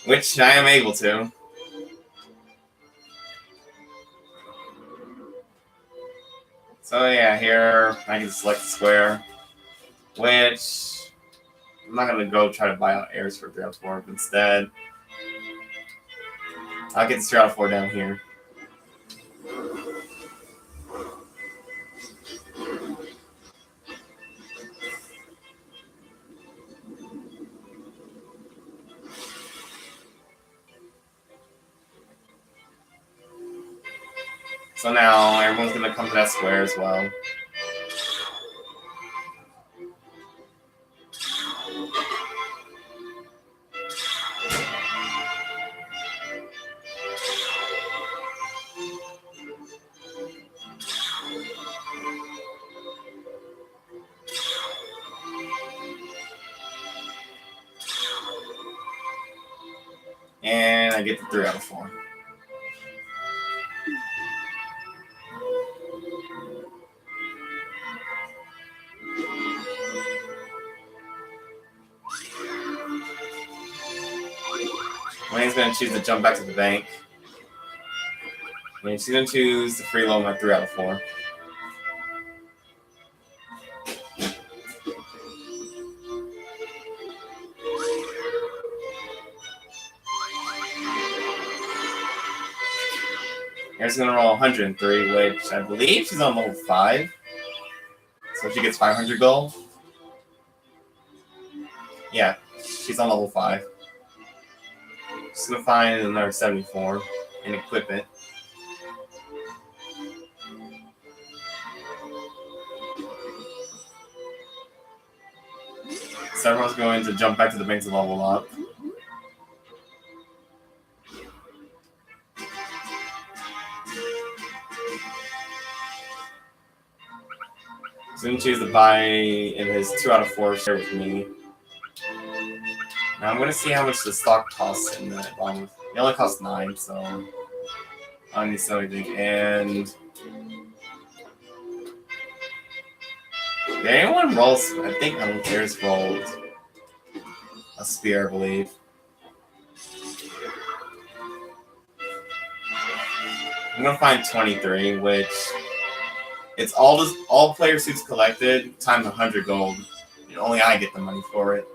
Which I am able to. So yeah, here I can select the square, which I'm not going to go try to buy out Aeris for 3 out of 4, but instead I'll get the 3 out of 4 down here. So now everyone's going to come to that square as well. And I get the 3 out of 4. Lane's going to choose to jump back to the bank. And she's going to choose to freeload my 3 out of 4. Aeris is going to roll 103, which I believe she's on level 5. So she gets 500 gold. Yeah, she's on level 5. She's going to find another 74 and equip it. Sephiroth's going to jump back to the bank to level up. He's going to choose to buy in his 2 out of 4 share with me. Now I'm going to see how much the stock costs in that one. It only costs 9, so I don't need to sell anything. And did anyone roll? I think Aeris rolled a spear, I believe. I'm going to find 23, which it's all player suits collected times 100 gold. And only I get the money for it.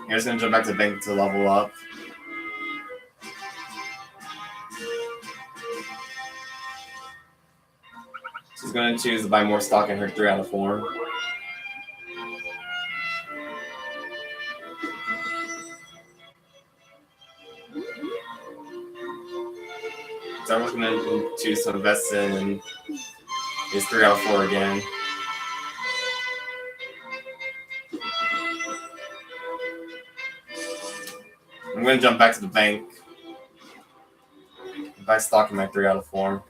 Here's going to jump back to the bank to level up. She's going to choose to buy more stock in her 3 out of 4. So everyone's going to choose to invest in his 3 out of 4 again. I'm going to jump back to the bank. Buy stock in my 3 out of 4.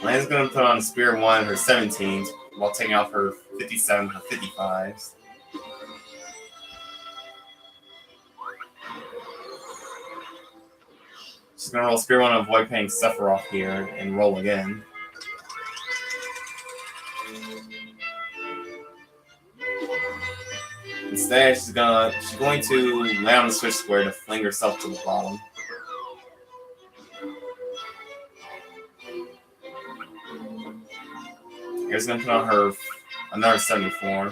Alena's going to put on Spear 1, her 17s, while taking off her 57, her 55s. She's going to roll Spear 1 to avoid paying Sephiroth here and roll again. Instead, she's going to lay on the switch square to fling herself to the bottom. Here's going to put on her another 74.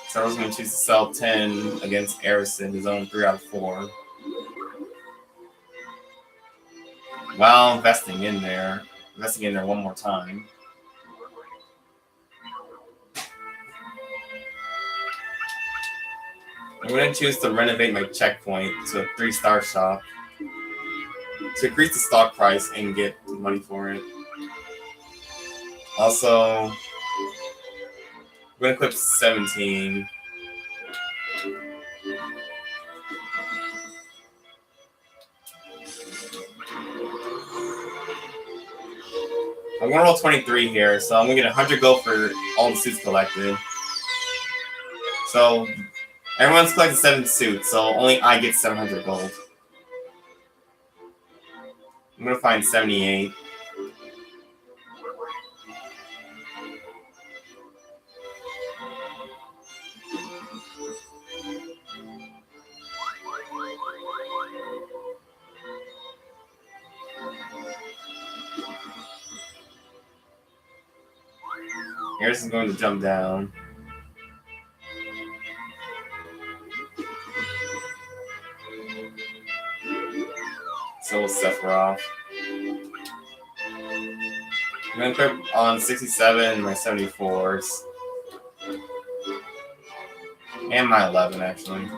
So I was going to choose to sell 10 against Aeris in his own 3 out of 4. While investing in there one more time. I'm going to choose to renovate my checkpoint to a 3-star shop to increase the stock price and get money for it. Also, I'm going to clip 17. I'm going to roll 23 here, so I'm going to get 100 gold for all the suits collected. So, everyone's collected 7 suits, so only I get 700 gold. I'm going to find 78. Aeris is going to jump down. So will Sephiroth. I'm going to put on 67 my 74s. And my 11, actually.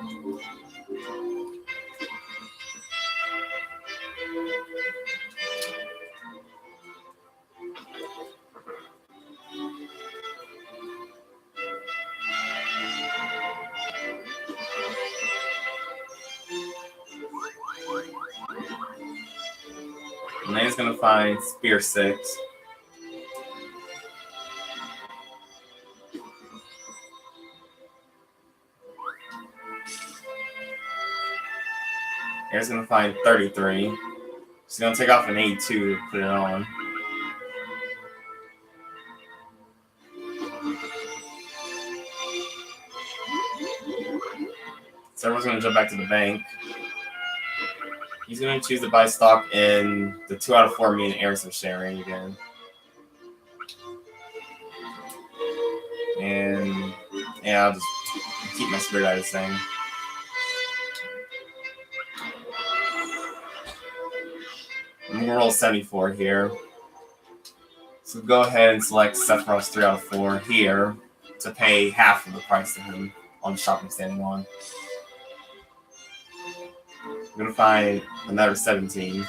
And then he's going to find Spear 6. Here's going to find 33. She's going to take off an 82 to put it on. So everyone's going to jump back to the bank. He's going to choose to buy stock in the 2 out of 4 me and Aeris are sharing again. And yeah, I'll just keep my spirit out of this thing. I'm going to roll 74 here. So go ahead and select Sephiroth's 3 out of 4 here to pay half of the price to him on the shopping standing one. I'm going to find another 17.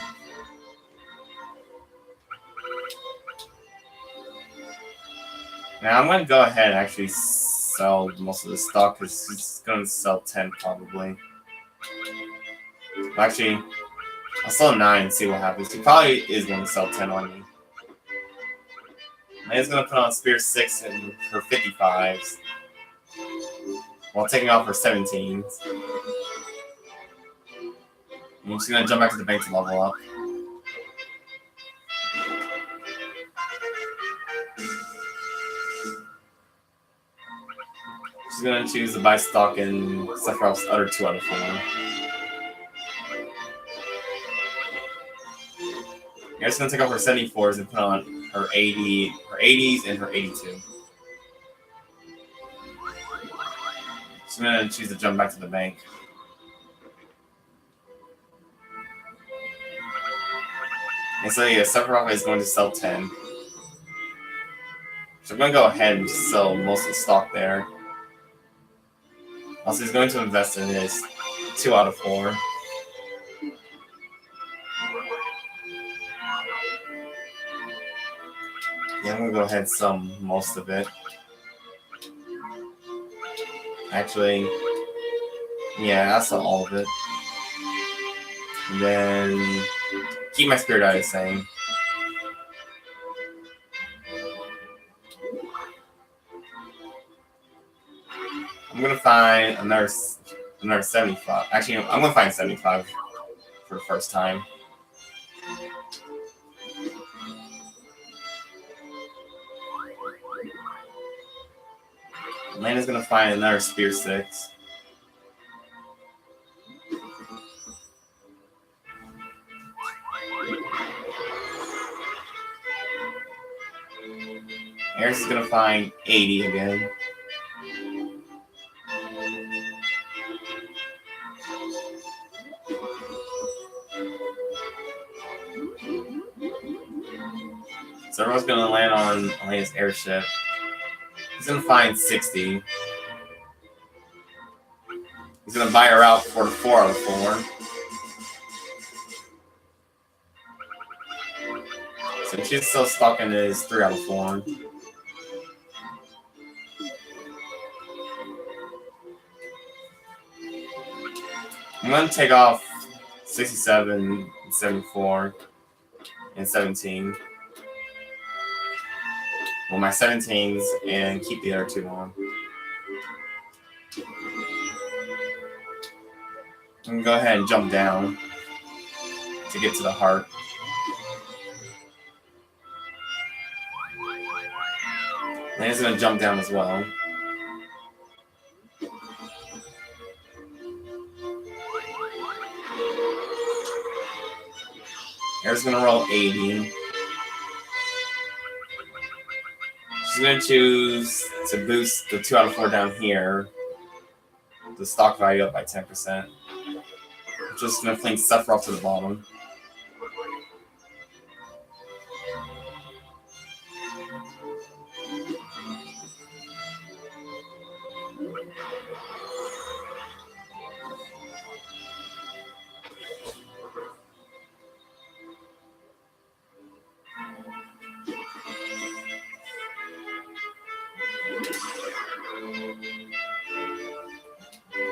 Now I'm going to go ahead and actually sell most of the stock because he's going to sell 10 probably. Actually, I'll sell 9 and see what happens. He probably is going to sell 10 on me. And he's going to put on Spear 6 and her 55s while taking off her 17s. And she's going to jump back to the bank to level up. She's going to choose to buy stock in Sephiroth's other 2 out of 4. Aeris going to take off her 74s and put on her 80s and her 82. She's going to choose to jump back to the bank. And so yeah, Sephiroth is going to sell 10. So I'm going to go ahead and sell most of the stock there. Also, he's going to invest in his 2 out of 4. Yeah, I'm gonna go ahead and sell most of it. Actually, yeah, I'll sell all of it. And then keep my spirit eye the same. I'm gonna find another 75. Actually, I'm gonna find 75 for the first time. Alena's gonna find another spear 6. Aeris is gonna find 80 again. So everyone's gonna land on Alena's airship. He's gonna find 60. He's gonna buy her out for 4 out of 4. So she's still stuck in his 3 out of 4. I'm gonna take off 67, 74, and 17. Well, my 17s and keep the other 2 on. I'm gonna go ahead and jump down to get to the heart. And he's gonna jump down as well. Aeris gonna roll 80. She's gonna choose to boost the 2 out of 4 down here. The stock value up by 10%. Just gonna fling Sephiroth to the bottom.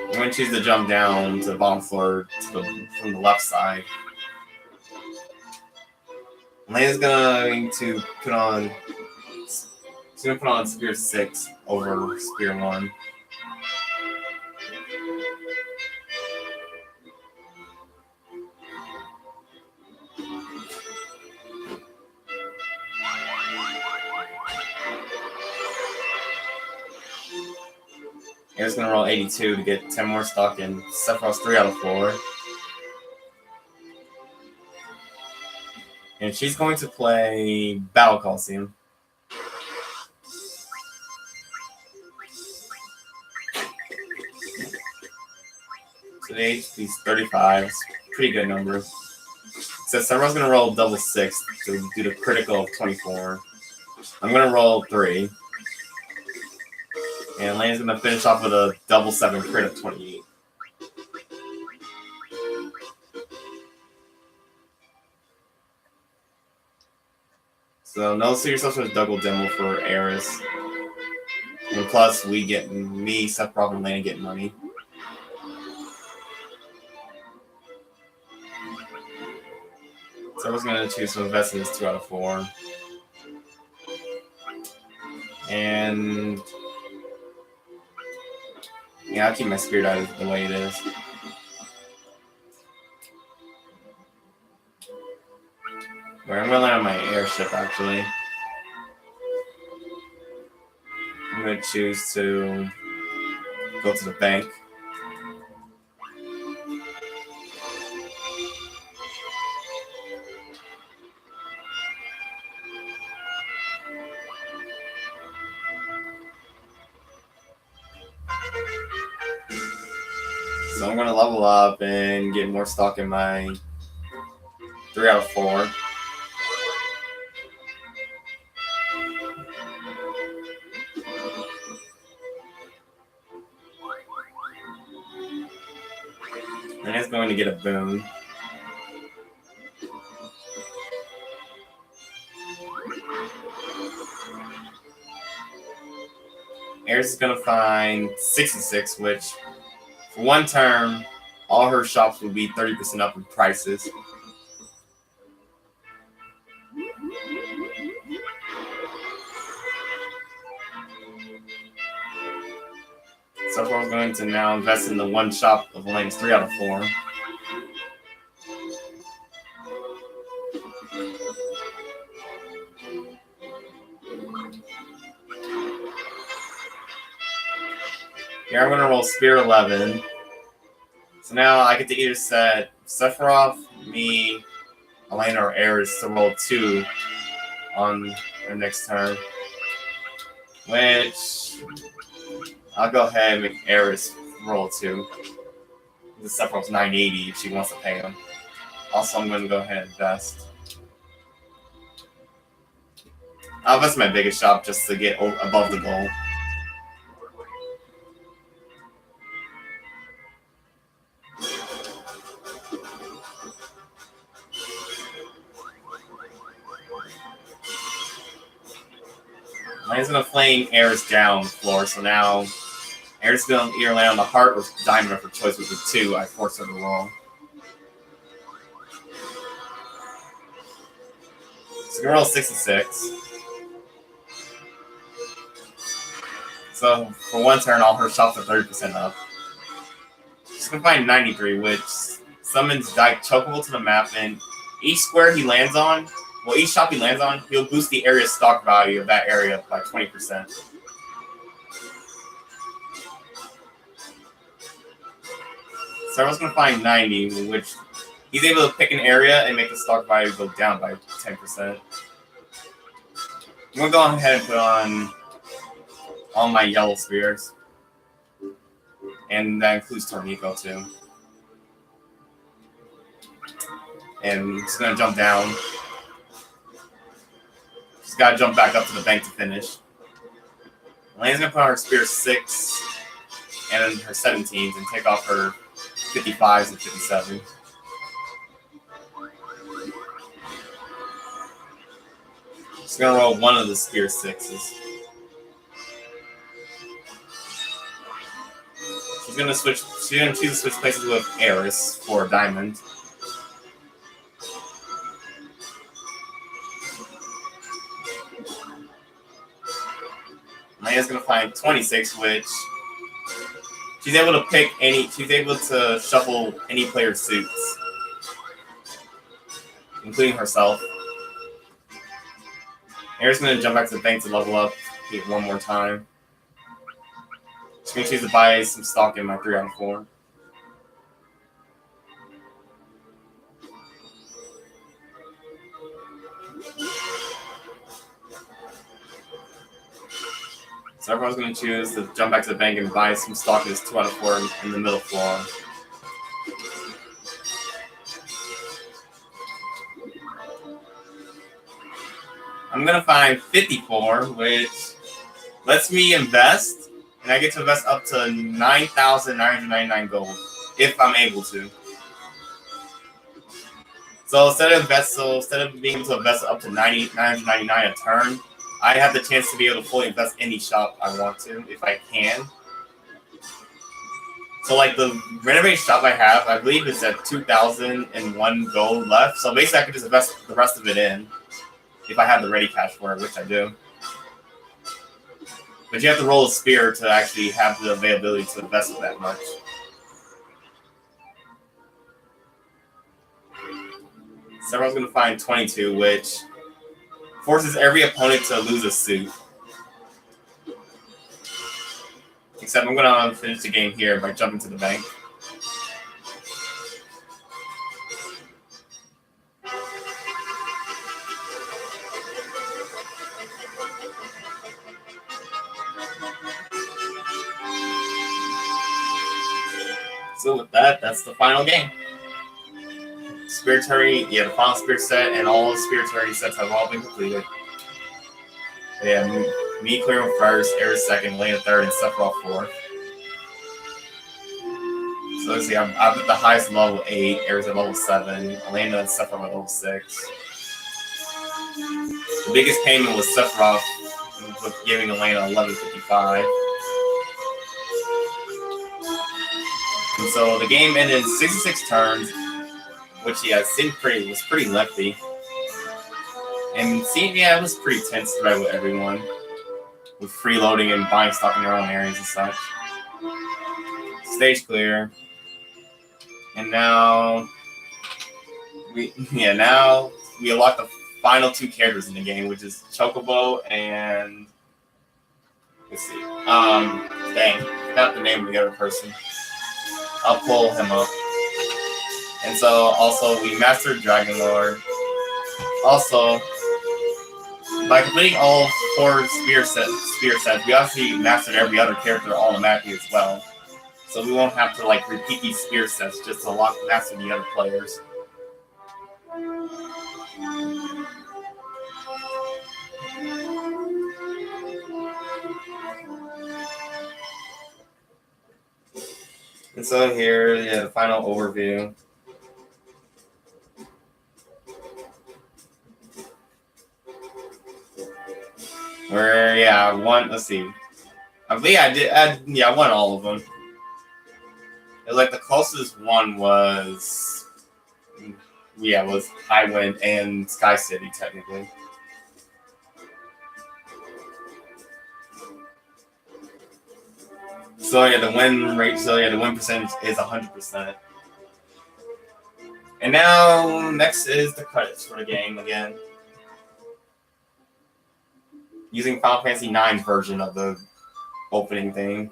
I'm going to choose to jump down to the bottom floor from the left side. Alena's going to put on. She's going to put on Spear 6 over Spear 1. Aeris going to roll 82 to get 10 more stock in Sephiroth's 3 out of 4. And she's going to play Battle Coliseum. So the HP's 35. It's a pretty good number. So Sephiroth's going to roll double 6 to do the critical of 24. I'm going to roll 3. And Alena's going to finish off with a double 7 crit of 28. So no Secret Sorcerer's double demo for Aeris. And plus me, Sephiroth, and Alena get money. So I was going to choose to invest in this 2 out of 4. And yeah, I'll keep my spirit eye the way it is. Where I'm going to land on my airship, actually. I'm going to choose to go to the bank. So I'm going to level up and get more stock in my 3 out of 4. And it's going to get a boon. Aeris is going to find 66, which for one term, all her shops will be 30% up in prices. Sephiroth is going to now invest in the one shop of Alena's 3 out of 4. Here I'm going to roll Spear 11. So now I get to either set Sephiroth, me, Alena, or Aeris to roll 2 on their next turn. Which I'll go ahead and make Aeris roll 2. The Sephiroth's 980 if she wants to pay him. Also, I'm going to go ahead and invest. I'll invest in my biggest shop just to get above the goal. Alena's going to flame Aeris down the floor, so now Aeris is going to either land on the heart or diamond of her choice with the 2. I force her to roll. So we're going to roll 66. So for one turn, all her shops are 30% up. She's going to find 93, which summons Dyke Chocobo to the map, and each square he lands on, well, each shop he lands on, he'll boost the area's stock value of that area by 20%. Sarah's going to find 90, which he's able to pick an area and make the stock value go down by 10%. I'm going to go ahead and put on all my yellow spheres. And that includes Tornico too. And just going to jump down. She's got to jump back up to the bank to finish. Alena's going to put on her spear 6 and her 17s and take off her 55s and 57s. She's going to roll one of the spear 6s. She's going to choose to switch places with Aeris for a diamond. Alena's going to find 26, which she's able to pick any. She's able to shuffle any player's suits, including herself. Aeris is going to jump back to the bank to level up one more time. She's going to choose to buy some stock in my 3 out of 4. So everyone's going to choose to jump back to the bank and buy some stock in this 2 out of 4 in the middle floor. I'm going to find 54, which lets me invest, and I get to invest up to 9,999 gold, if I'm able to. So instead of being able to invest up to 999 a turn, I have the chance to be able to fully invest any shop I want to, if I can. So like the renovated shop I have, I believe it's at 2,001 gold left. So basically I could just invest the rest of it in, if I have the ready cash for it, which I do. But you have to roll a spear to actually have the availability to invest that much. So everyone's going to find 22, which forces every opponent to lose a suit. Except I'm going to finish the game here by jumping to the bank. So with that, that's the final game. Spirit Tourney, the final Spirit set, and all the Spirit Tourney sets have all been completed. Yeah, me clearing first, Aeris second, Alena third, and Sephiroth fourth. So let's see, I'm at the highest level 8, Aeris at level 7, Alena and Sephiroth at level 6. The biggest payment was Sephiroth with giving Alena 1155. And so the game ended in 66 turns, which was pretty lengthy. And it was pretty tense thread with everyone, with freeloading and buying stuff in their own areas and such. Stage clear. And now we unlock the final 2 characters in the game, which is Chocobo and let's see. Dang, forgot the name of the other person. I'll pull him up. And so also we mastered Dragonlord. Also, by completing all 4 spear sets, we actually mastered every other character automatically as well. So we won't have to like repeat these spear sets just to master the other players. And so here, the final overview. Where, I won, let's see. I believe I won all of them. It was like the closest one was Highwind and Sky City, technically. So the win rate, the win percentage is 100%. And now, next is the credits for the game again. Using Final Fantasy IX version of the opening thing.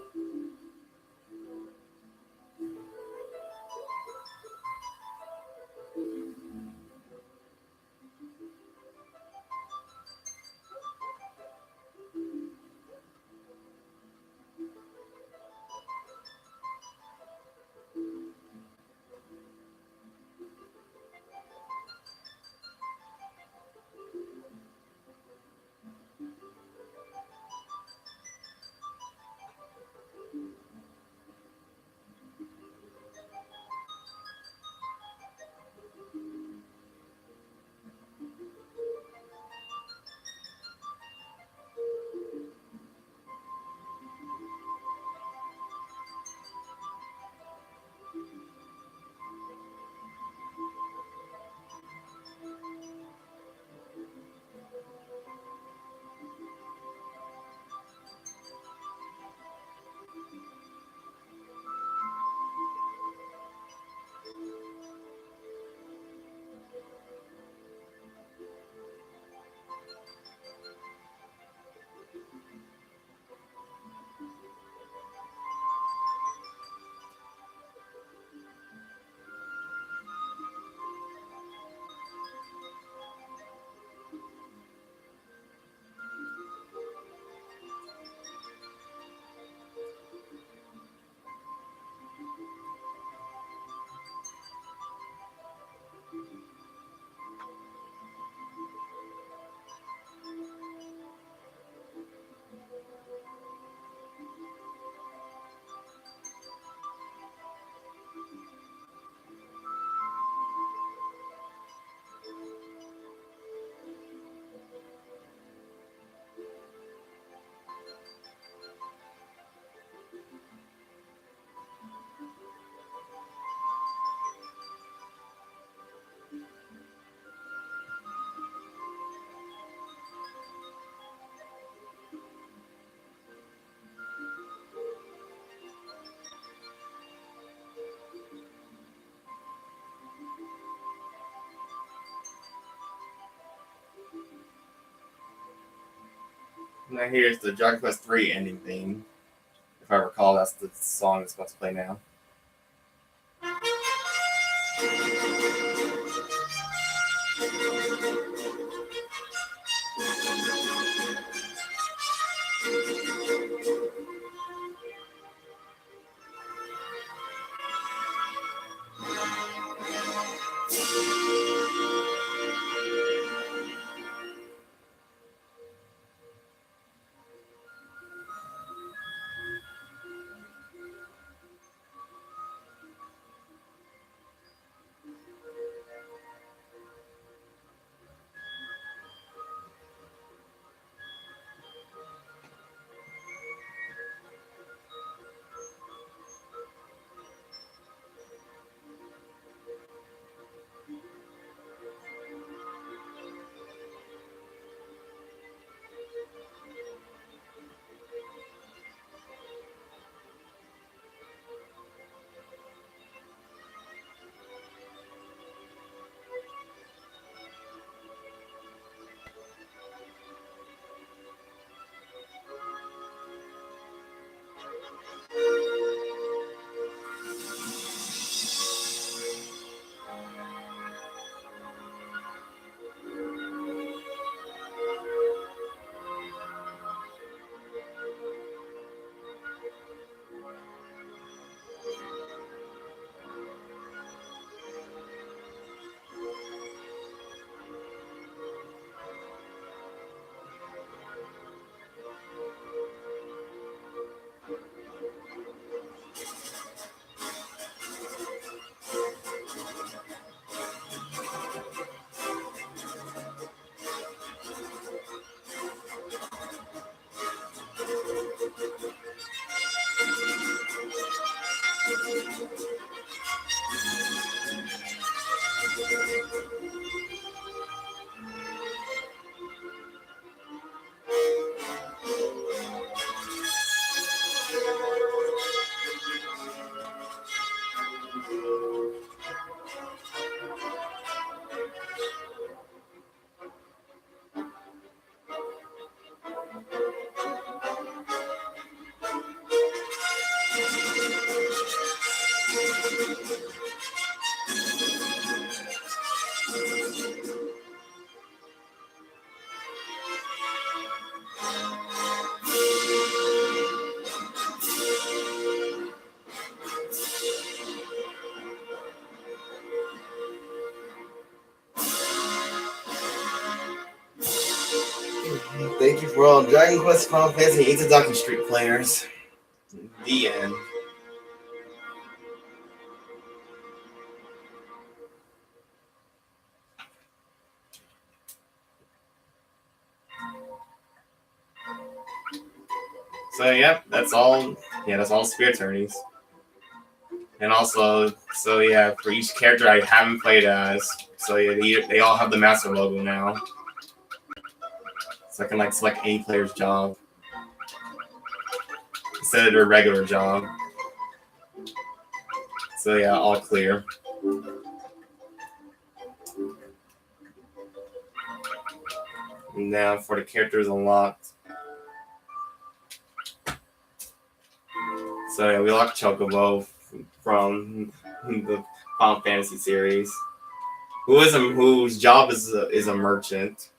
Now here's the Dragon Quest III ending theme. If I recall, that's the song that's about to play now. Thank you for all Dragon Quest, Final Fantasy, Itadaki Street players. The end. So yep, that's all. Yeah, that's all Spirit Tourneys. And also, so yeah, for each character I haven't played as, so yeah, they all have the master logo now. So I can like select any player's job instead of their regular job. So yeah, all clear. And now for the characters unlocked. So yeah, we locked Chocobo from the Final Fantasy series, whose job is a merchant.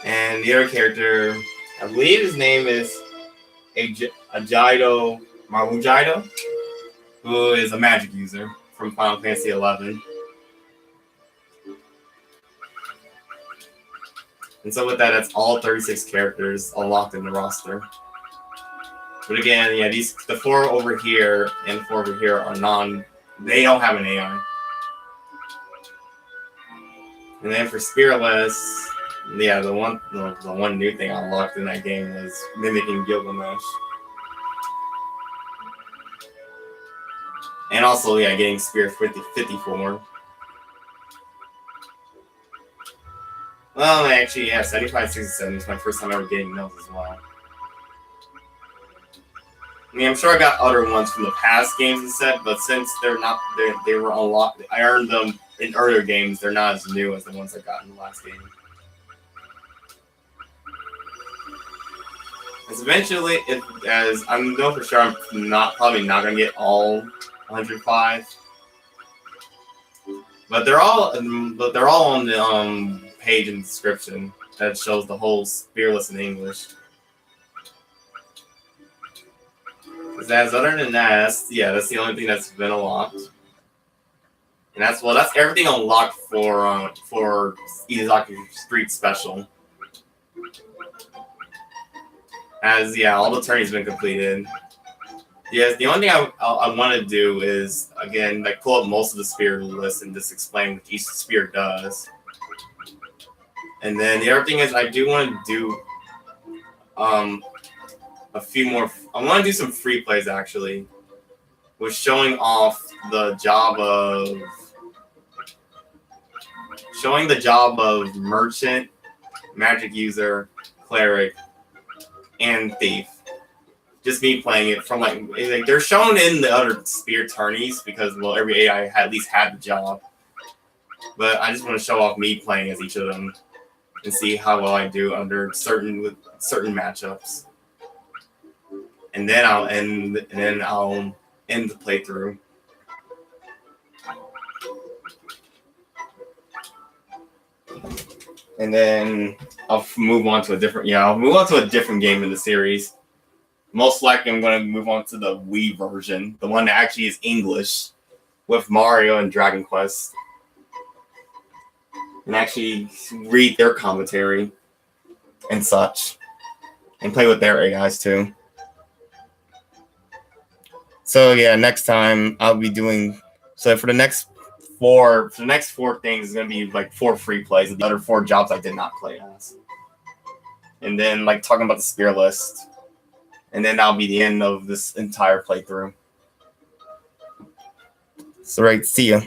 And the other character, I believe his name is Ajido Marujido, who is a magic user from Final Fantasy 11. And so with that, that's all 36 characters unlocked in the roster. But again, yeah, the 4 over here and 4 over here are they don't have an AI. And then for Spiritless, yeah, the one new thing I unlocked in that game was mimicking Gilgamesh. And also, yeah, getting Spirit 54. Well, actually, yeah, 75, 67 is my first time ever getting those as well. I mean, I'm sure I got other ones from the past games and set, but since they were unlocked, I earned them in earlier games, they're not as new as the ones I got in the last game. As eventually, as I know for sure, I'm probably not gonna get all 105, but they're all on the page in the description that shows the whole Spearless in English. As other than that, that's the only thing that's been unlocked, and that's everything unlocked for Itadaki Street Special. As all the tourneys been completed. Yes, the only thing I want to do is again like pull up most of the spear list and just explain what each spear does. And then the other thing is I do want to do a few more. I want to do some free plays actually, with showing off the job of merchant, magic user, cleric, and thief. Just me playing it from like they're shown in the other spear tourneys because every AI at least had the job. But I just want to show off me playing as each of them and see how well I do under certain matchups. And then I'll end the playthrough. And then I'll move on to a different game in the series. Most likely I'm going to move on to the Wii version, the one that actually is English, with Mario and Dragon Quest. And actually read their commentary and such. And play with their AIs too. So yeah, next time I'll be doing... So for the next 4 things is going to be like 4 free plays. The other 4 jobs I did not play as. And then like talking about the spear list. And then that'll be the end of this entire playthrough. So, right, see ya.